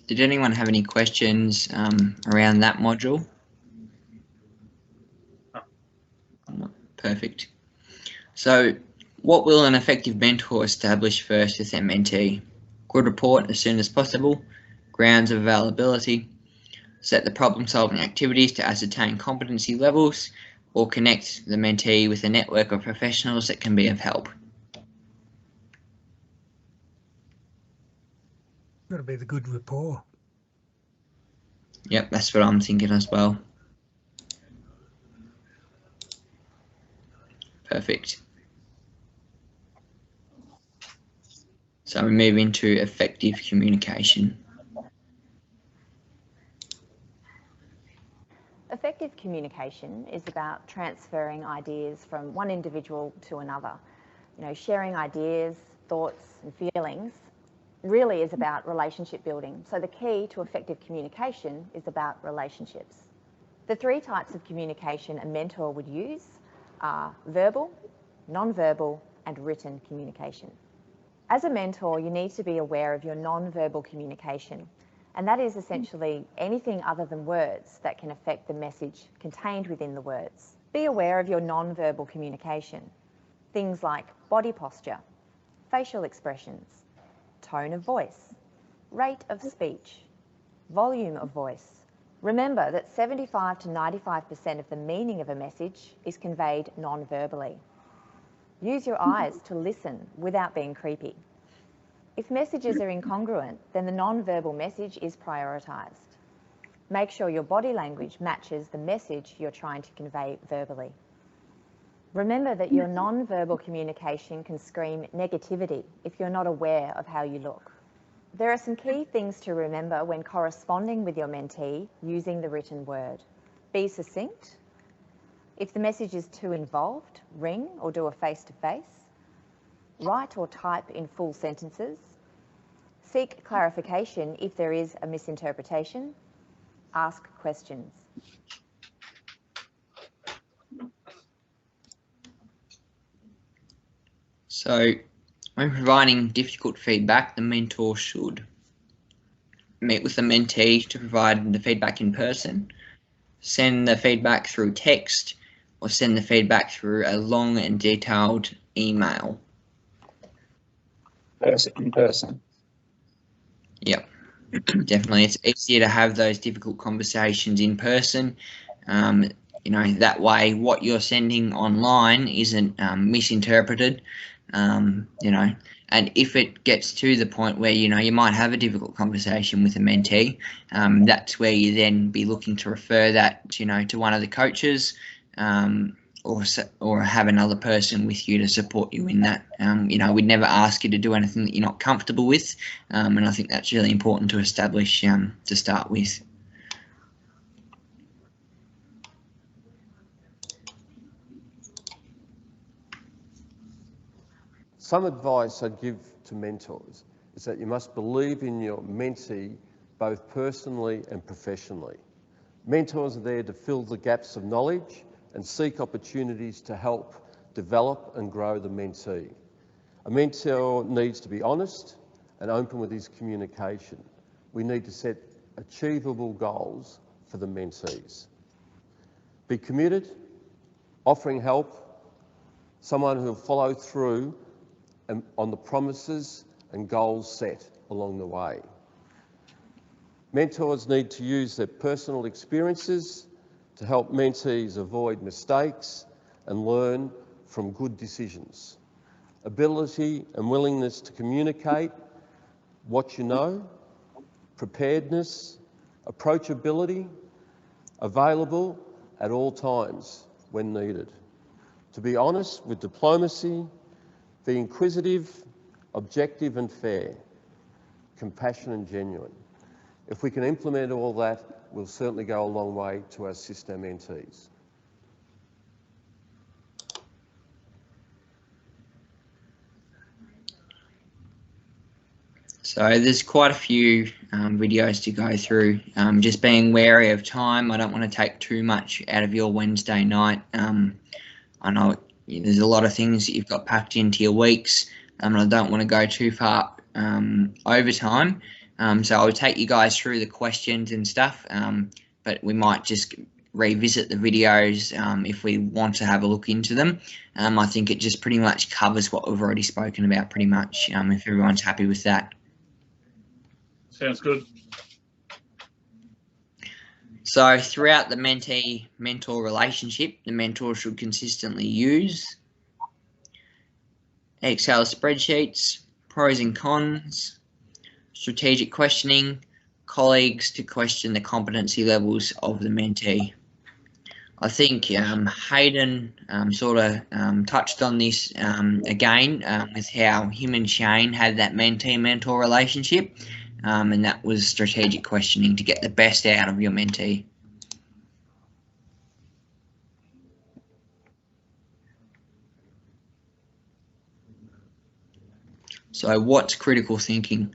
Did anyone have any questions around that module? No. Perfect. So, what will an effective mentor establish first with their mentee? Good report as soon as possible, grounds of availability, set the problem-solving activities to ascertain competency levels, or connect the mentee with a network of professionals that can be of help. Got to be the good rapport. Yep, that's what I'm thinking as well. Perfect. So we move into effective communication. Effective communication is about transferring ideas from one individual to another. You know, sharing ideas, thoughts and feelings really is about relationship building. So the key to effective communication is about relationships. The three types of communication a mentor would use are verbal, non-verbal and written communication. As a mentor, you need to be aware of your non-verbal communication, and that is essentially anything other than words that can affect the message contained within the words. Be aware of your non-verbal communication. Things like body posture, facial expressions, tone of voice, rate of speech, volume of voice. Remember that 75 to 95% of the meaning of a message is conveyed non-verbally. Use your eyes to listen without being creepy. If messages are incongruent, then the non-verbal message is prioritised. Make sure your body language matches the message you're trying to convey verbally. Remember that your non-verbal communication can scream negativity if you're not aware of how you look. There are some key things to remember when corresponding with your mentee using the written word. Be succinct. If the message is too involved, ring or do a face-to-face. Write or type in full sentences. Seek clarification if there is a misinterpretation. Ask questions. So, when providing difficult feedback, the mentor should meet with the mentee to provide the feedback in person, send the feedback through text, or send the feedback through a long and detailed email. In person. Yep, definitely. It's easier to have those difficult conversations in person. You know, that way what you're sending online isn't misinterpreted. You know, and if it gets to the point where, you know, you might have a difficult conversation with a mentee, that's where you then be looking to refer that, you know, to one of the coaches, or have another person with you to support you in that. You know, we'd never ask you to do anything that you're not comfortable with, and I think that's really important to establish to start with. Some advice I'd give to mentors is that you must believe in your mentee both personally and professionally. Mentors are there to fill the gaps of knowledge and seek opportunities to help develop and grow the mentee. A mentor needs to be honest and open with his communication. We need to set achievable goals for the mentees. Be committed, offering help, someone who will follow through on the promises and goals set along the way. Mentors need to use their personal experiences to help mentees avoid mistakes and learn from good decisions. Ability and willingness to communicate what you know, preparedness, approachability, available at all times when needed. To be honest with diplomacy, be inquisitive, objective and fair, compassionate and genuine. If we can implement all that, we'll certainly go a long way to assist our mentees. So there's quite a few videos to go through. Just being wary of time. I don't want to take too much out of your Wednesday night. I know there's a lot of things that you've got packed into your weeks, and I don't want to go too far over time. So I'll take you guys through the questions and stuff, but we might just revisit the videos if we want to have a look into them. I think it just pretty much covers what we've already spoken about pretty much, if everyone's happy with that. Sounds good. So throughout the mentee-mentor relationship, the mentor should consistently use Excel spreadsheets, pros and cons, strategic questioning, colleagues to question the competency levels of the mentee. I think Hayden sort of touched on this again with how him and Shane had that mentee-mentor relationship. And that was strategic questioning to get the best out of your mentee. So what's critical thinking?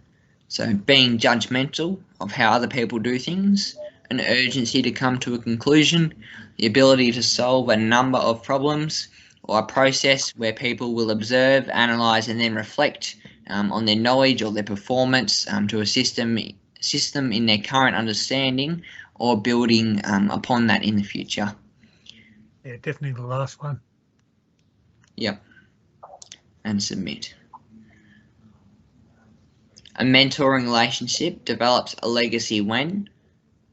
So being judgmental of how other people do things, an urgency to come to a conclusion, the ability to solve a number of problems, or a process where people will observe, analyse and then reflect on their knowledge or their performance to assist them in their current understanding or building upon that in the future. Yeah, definitely the last one. Yep. And submit. A mentoring relationship develops a legacy when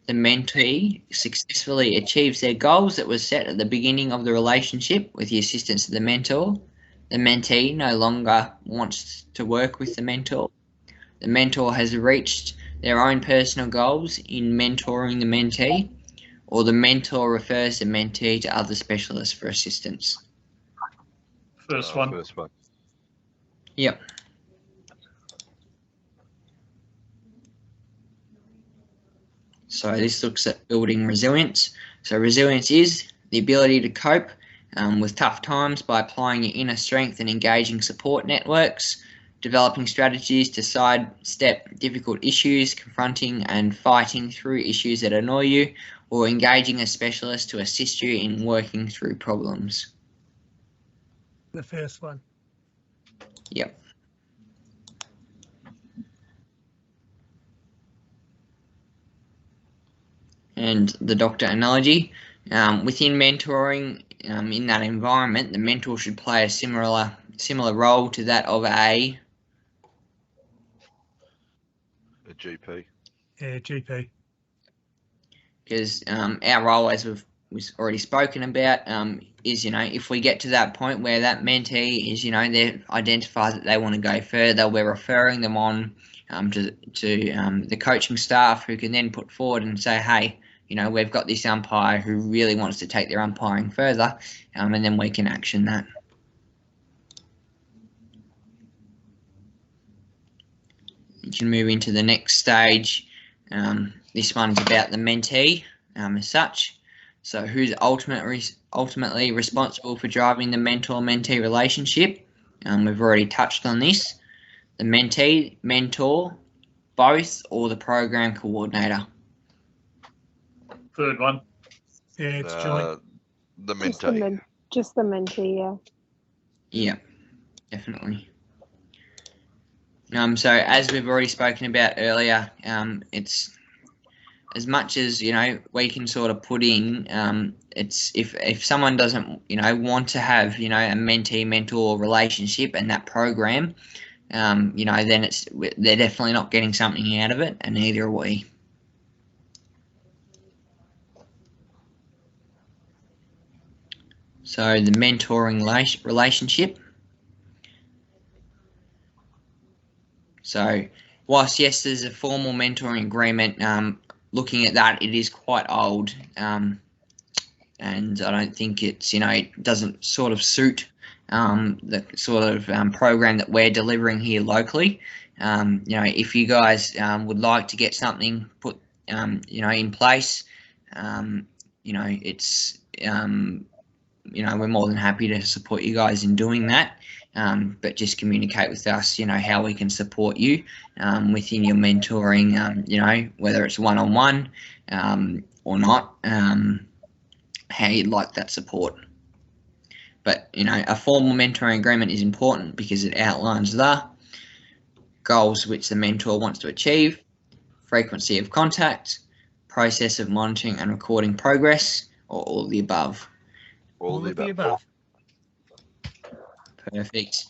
the mentee successfully achieves their goals that were set at the beginning of the relationship with the assistance of the mentor. The mentee no longer wants to work with the mentor. The mentor has reached their own personal goals in mentoring the mentee, or the mentor refers the mentee to other specialists for assistance. First one. First one. Yep. So this looks at building resilience. So resilience is the ability to cope with tough times by applying your inner strength and engaging support networks, developing strategies to sidestep difficult issues, confronting and fighting through issues that annoy you, or engaging a specialist to assist you in working through problems. The first one. Yep. And the doctor analogy, within mentoring, in that environment, the mentor should play a similar role to that of a GP. Yeah, GP. Because our role, as we've already spoken about, is, if we get to that point where that mentee is, they identify that they want to go further, we're referring them on to the coaching staff, who can then put forward and say, hey, we've got this umpire who really wants to take their umpiring further, and then we can action that. You can move into the next stage. This one's about the mentee as such. So who's ultimately responsible for driving the mentor-mentee relationship? We've already touched on this. The mentee, mentor, both, or the program coordinator. Third one. Yeah, it's joint. The mentee. Just the mentee, yeah. Yeah, definitely. So as we've already spoken about earlier, it's as much as, you know, we can sort of put in, it's if someone doesn't, you know, want to have, you know, a mentee mentor relationship and that program, you know, then they're definitely not getting something out of it, and neither are we. So the mentoring relationship. So whilst yes, there's a formal mentoring agreement, looking at that, it is quite old, and I don't think it's, you know, it doesn't sort of suit the sort of program that we're delivering here locally. You know, if you guys would like to get something put, you know, in place, you know, it's, you know, we're more than happy to support you guys in doing that. But just communicate with us, you know, how we can support you within your mentoring, you know, whether it's one-on-one or not, how you'd like that support. But, you know, a formal mentoring agreement is important because it outlines the goals which the mentor wants to achieve, frequency of contact, process of monitoring and recording progress, or all of the above. All of the above. Perfect.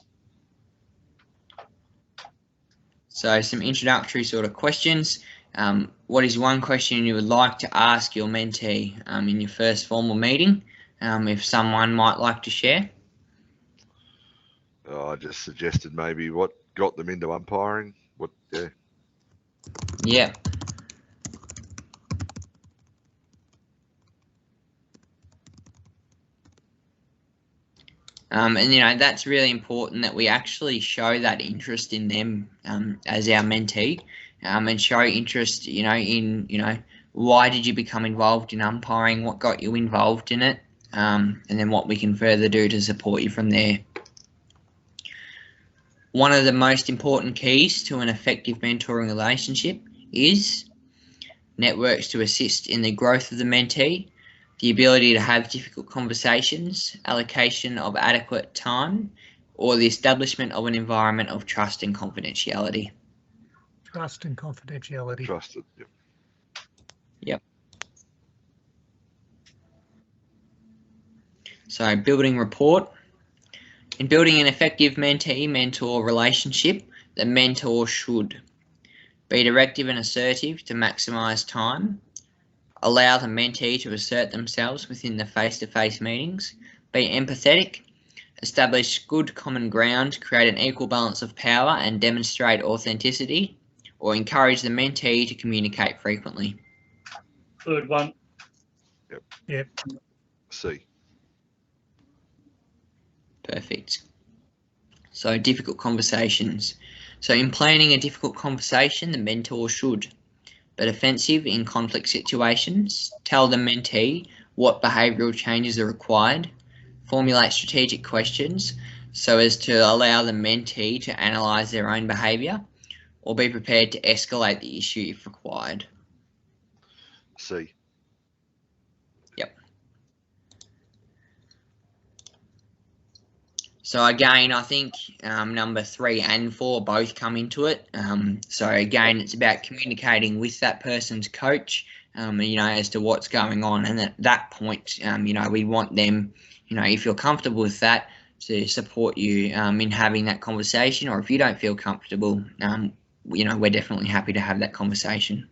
So some introductory sort of questions. What is one question you would like to ask your mentee in your first formal meeting? If someone might like to share. I just suggested maybe what got them into umpiring. Yeah. Yeah. And, you know, that's really important that we actually show that interest in them as our mentee, and show interest, you know, in, you know, why did you become involved in umpiring, what got you involved in it, and then what we can further do to support you from there. One of the most important keys to an effective mentoring relationship is networks to assist in the growth of the mentee, the ability to have difficult conversations, allocation of adequate time, or the establishment of an environment of trust and confidentiality. Trust and confidentiality. Trusted, yep. Yep. So building rapport. In building an effective mentee-mentor relationship, the mentor should be directive and assertive to maximise time, allow the mentee to assert themselves within the face-to-face meetings, be empathetic, establish good common ground, create an equal balance of power and demonstrate authenticity, or encourage the mentee to communicate frequently. Third one. Yep. Yep. C. Perfect. So difficult conversations. So in planning a difficult conversation, the mentor should be offensive in conflict situations, tell the mentee what behavioural changes are required, formulate strategic questions so as to allow the mentee to analyse their own behaviour, or be prepared to escalate the issue if required. C. Yep. So again, I think number 3 and 4 both come into it. So again, it's about communicating with that person's coach, you know, as to what's going on. And at that point, you know, we want them, you know, if you're comfortable with that, to support you in having that conversation. Or if you don't feel comfortable, you know, we're definitely happy to have that conversation.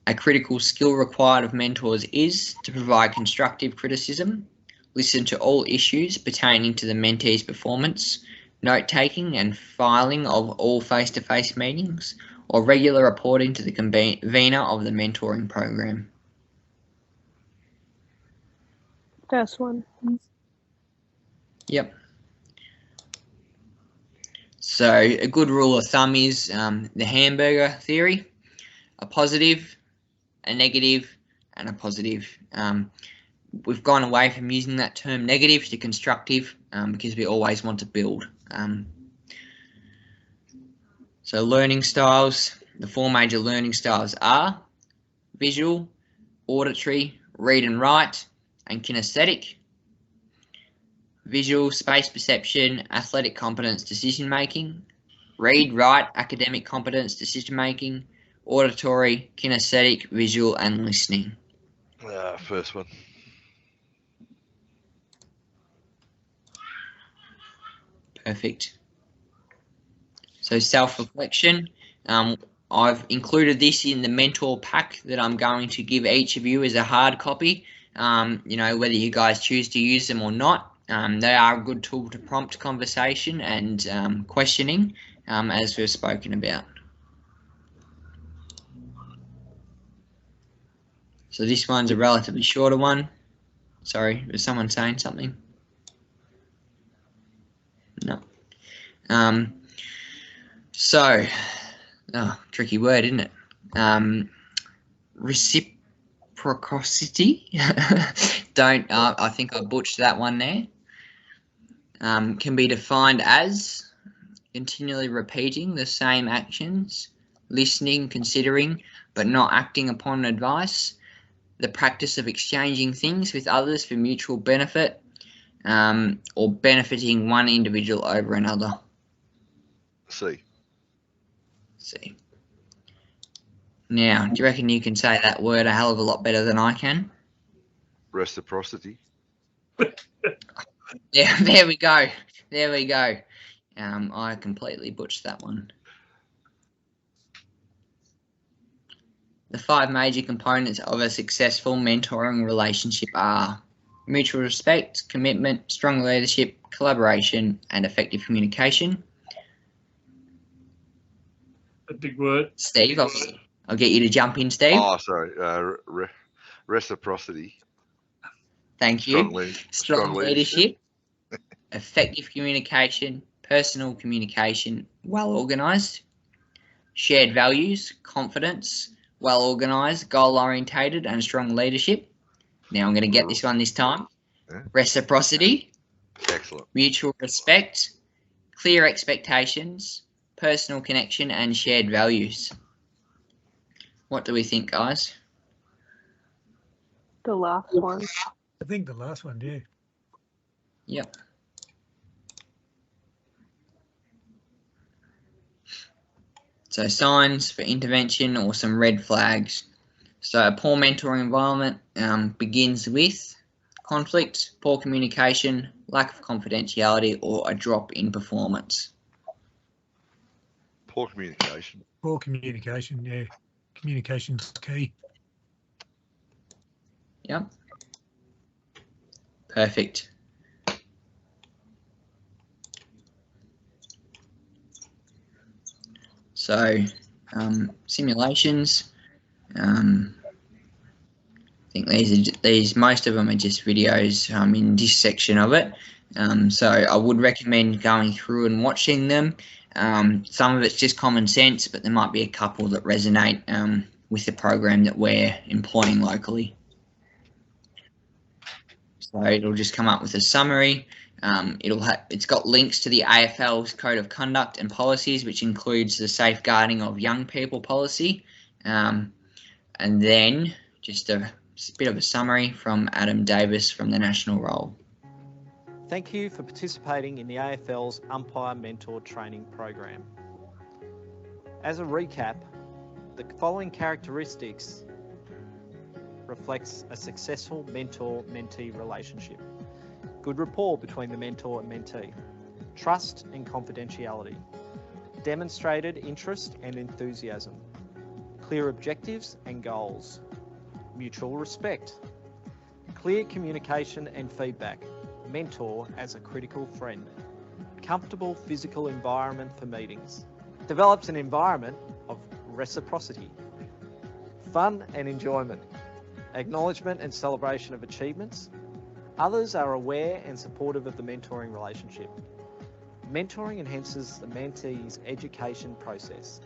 A critical skill required of mentors is to provide constructive criticism, listen to all issues pertaining to the mentee's performance, note-taking and filing of all face-to-face meetings, or regular reporting to the convener of the mentoring program. First one. Yep. So a good rule of thumb is the hamburger theory: a positive, a negative, and a positive. we've gone away from using that term negative to constructive because we always want to build. So learning styles, the 4 major learning styles are visual, auditory, read and write, and kinesthetic. Visual, space perception, athletic competence, decision making. Read, write, academic competence, decision making. Auditory, kinesthetic, visual, and listening. First one. Perfect. So self-reflection. I've included this in the mentor pack that I'm going to give each of you as a hard copy. You know, whether you guys choose to use them or not, they are a good tool to prompt conversation and questioning, as we've spoken about. So this one's a relatively shorter one. Sorry, was someone saying something? No. So, tricky word, isn't it? Reciprocity. I think I butchered that one there. Can be defined as continually repeating the same actions, listening, considering, but not acting upon advice, the practice of exchanging things with others for mutual benefit, or benefiting one individual over another. C. Now, do you reckon you can say that word a hell of a lot better than I can? Reciprocity. Yeah, there we go. There we go. I completely butchered that one. The 5 major components of a successful mentoring relationship are mutual respect, commitment, strong leadership, collaboration, and effective communication. A big word. Steve, I'll get you to jump in, Steve. Oh, sorry. Reciprocity. Thank you. Strong leadership, effective communication, personal communication, well organised, shared values, confidence, well organised, goal orientated, and strong leadership. Now I'm going to get this one this time. Reciprocity. Excellent. Mutual respect, clear expectations, personal connection, and shared values. What do we think, guys? The last one. I think the last one, yeah. Yep. So signs for intervention or some red flags. So a poor mentoring environment begins with conflict, poor communication, lack of confidentiality, or a drop in performance. Poor communication. Poor communication, yeah. Communication's key. Yep. Perfect. So simulations. I think these most of them are just videos in this section of it. So I would recommend going through and watching them. Some of it's just common sense, but there might be a couple that resonate with the program that we're employing locally. So it'll just come up with a summary. It's got links to the AFL's Code of Conduct and Policies, which includes the Safeguarding of Young People policy. And then just a bit of a summary from Adam Davis from the National Role. Thank you for participating in the AFL's Umpire Mentor Training Program. As a recap, the following characteristics reflects a successful mentor-mentee relationship. Good rapport between the mentor and mentee. Trust and confidentiality. Demonstrated interest and enthusiasm. Clear objectives and goals. Mutual respect. Clear communication and feedback. Mentor as a critical friend. Comfortable physical environment for meetings. Develops an environment of reciprocity. Fun and enjoyment. Acknowledgement and celebration of achievements. Others are aware and supportive of the mentoring relationship. Mentoring enhances the mentee's education process.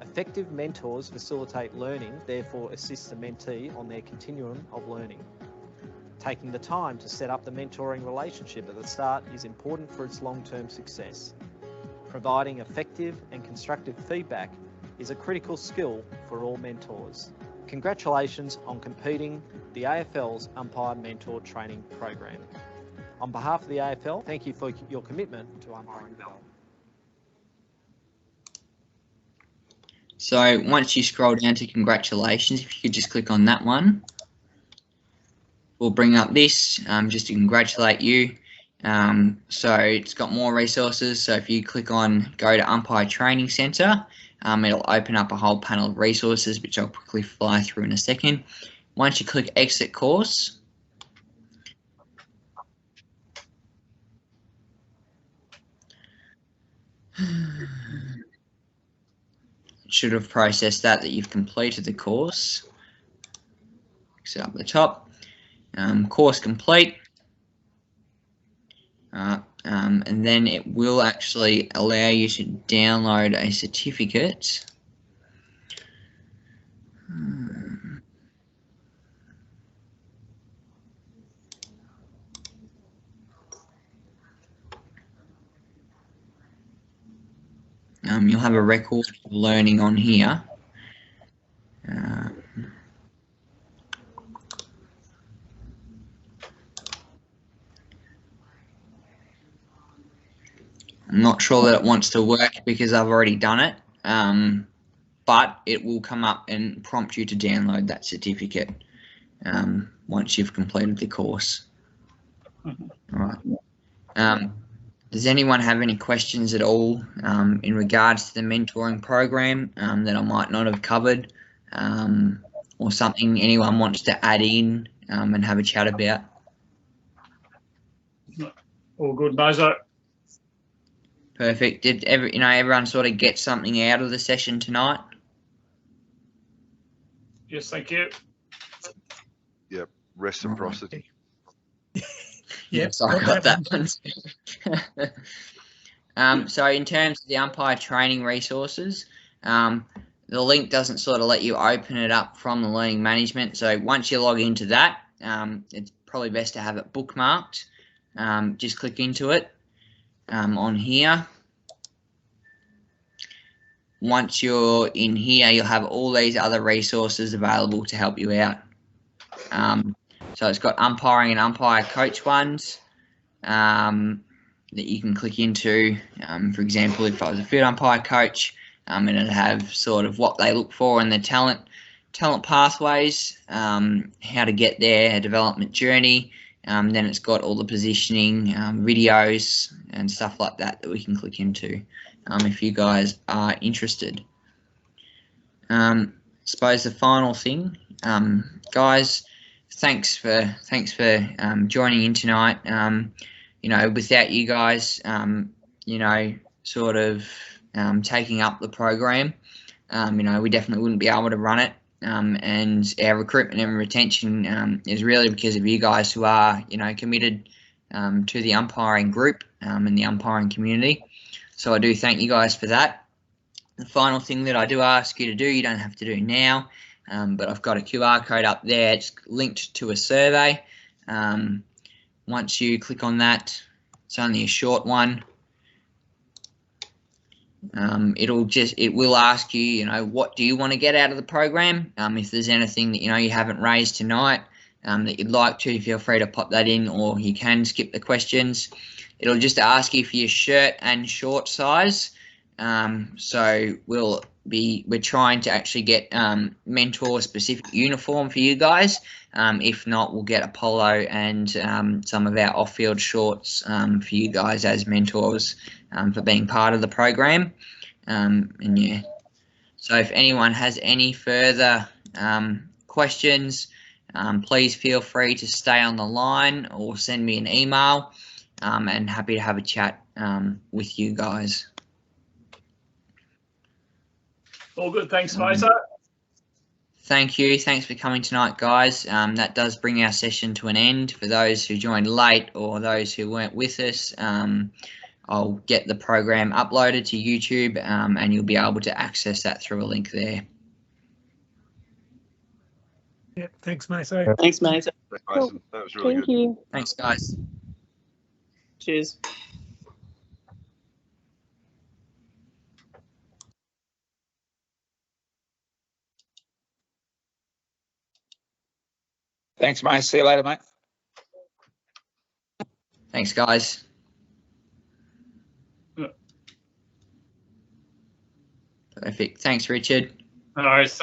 Effective mentors facilitate learning, therefore assist the mentee on their continuum of learning. Taking the time to set up the mentoring relationship at the start is important for its long-term success. Providing effective and constructive feedback is a critical skill for all mentors. Congratulations on completing the AFL's Umpire Mentor Training Program. On behalf of the AFL, thank you for your commitment to umpiring development. So once you scroll down to congratulations, if you could just click on that one, we'll bring up this just to congratulate you. So it's got more resources. So if you click on go to Umpire Training Centre, it'll open up a whole panel of resources, which I'll quickly fly through in a second. Once you click exit course, it should have processed that you've completed the course. Exit up the top, course complete. And then it will actually allow you to download a certificate. You'll have a record of learning on here. I'm not sure that it wants to work because I've already done it, but it will come up and prompt you to download that certificate once you've completed the course. All right. Does anyone have any questions at all in regards to the mentoring program that I might not have covered, or something anyone wants to add in and have a chat about? All good, Mozo. Perfect. Did everyone sort of get something out of the session tonight? Yes, thank you. Yep, reciprocity. Yes, I got that one. So in terms of the umpire training resources, the link doesn't sort of let you open it up from the learning management. So once you log into that, it's probably best to have it bookmarked. Just click into it on here. Once you're in here, you'll have all these other resources available to help you out. So it's got umpiring and umpire coach ones that you can click into. For example, if I was a field umpire coach, it'd have sort of what they look for in their talent pathways, how to get there, a development journey. Then it's got all the positioning videos and stuff like that we can click into if you guys are interested. Suppose the final thing, guys. Thanks for joining in tonight. Without you guys, sort of taking up the program, we definitely wouldn't be able to run it. And our recruitment and retention is really because of you guys who are, committed to the umpiring group and the umpiring community. So I do thank you guys for that. The final thing that I do ask you to do, you don't have to do now, but I've got a QR code up there. It's linked to a survey. Once you click on that, it's only a short one. It will ask you, what do you want to get out of the program? If there's anything that you haven't raised tonight that you'd like to, feel free to pop that in, or you can skip the questions. It'll just ask you for your shirt and short size. So we're trying to actually get mentor specific uniform for you guys. If not, we'll get a polo and some of our off-field shorts for you guys as mentors for being part of the program. And yeah, so if anyone has any further questions, please feel free to stay on the line or send me an email, and happy to have a chat with you guys. All good. Thanks, Mozo. Thank you. Thanks for coming tonight, guys. That does bring our session to an end. For those who joined late or those who weren't with us, I'll get the program uploaded to YouTube, and you'll be able to access that through a link there. Yeah, thanks, Mozo. Thanks, Mozo. Cool. Mason. That was really Thank good. you. Thanks, guys. Cheers. Thanks, mate. See you later, mate. Thanks, guys. Yeah. Perfect. Thanks, Richard. All right. Thanks.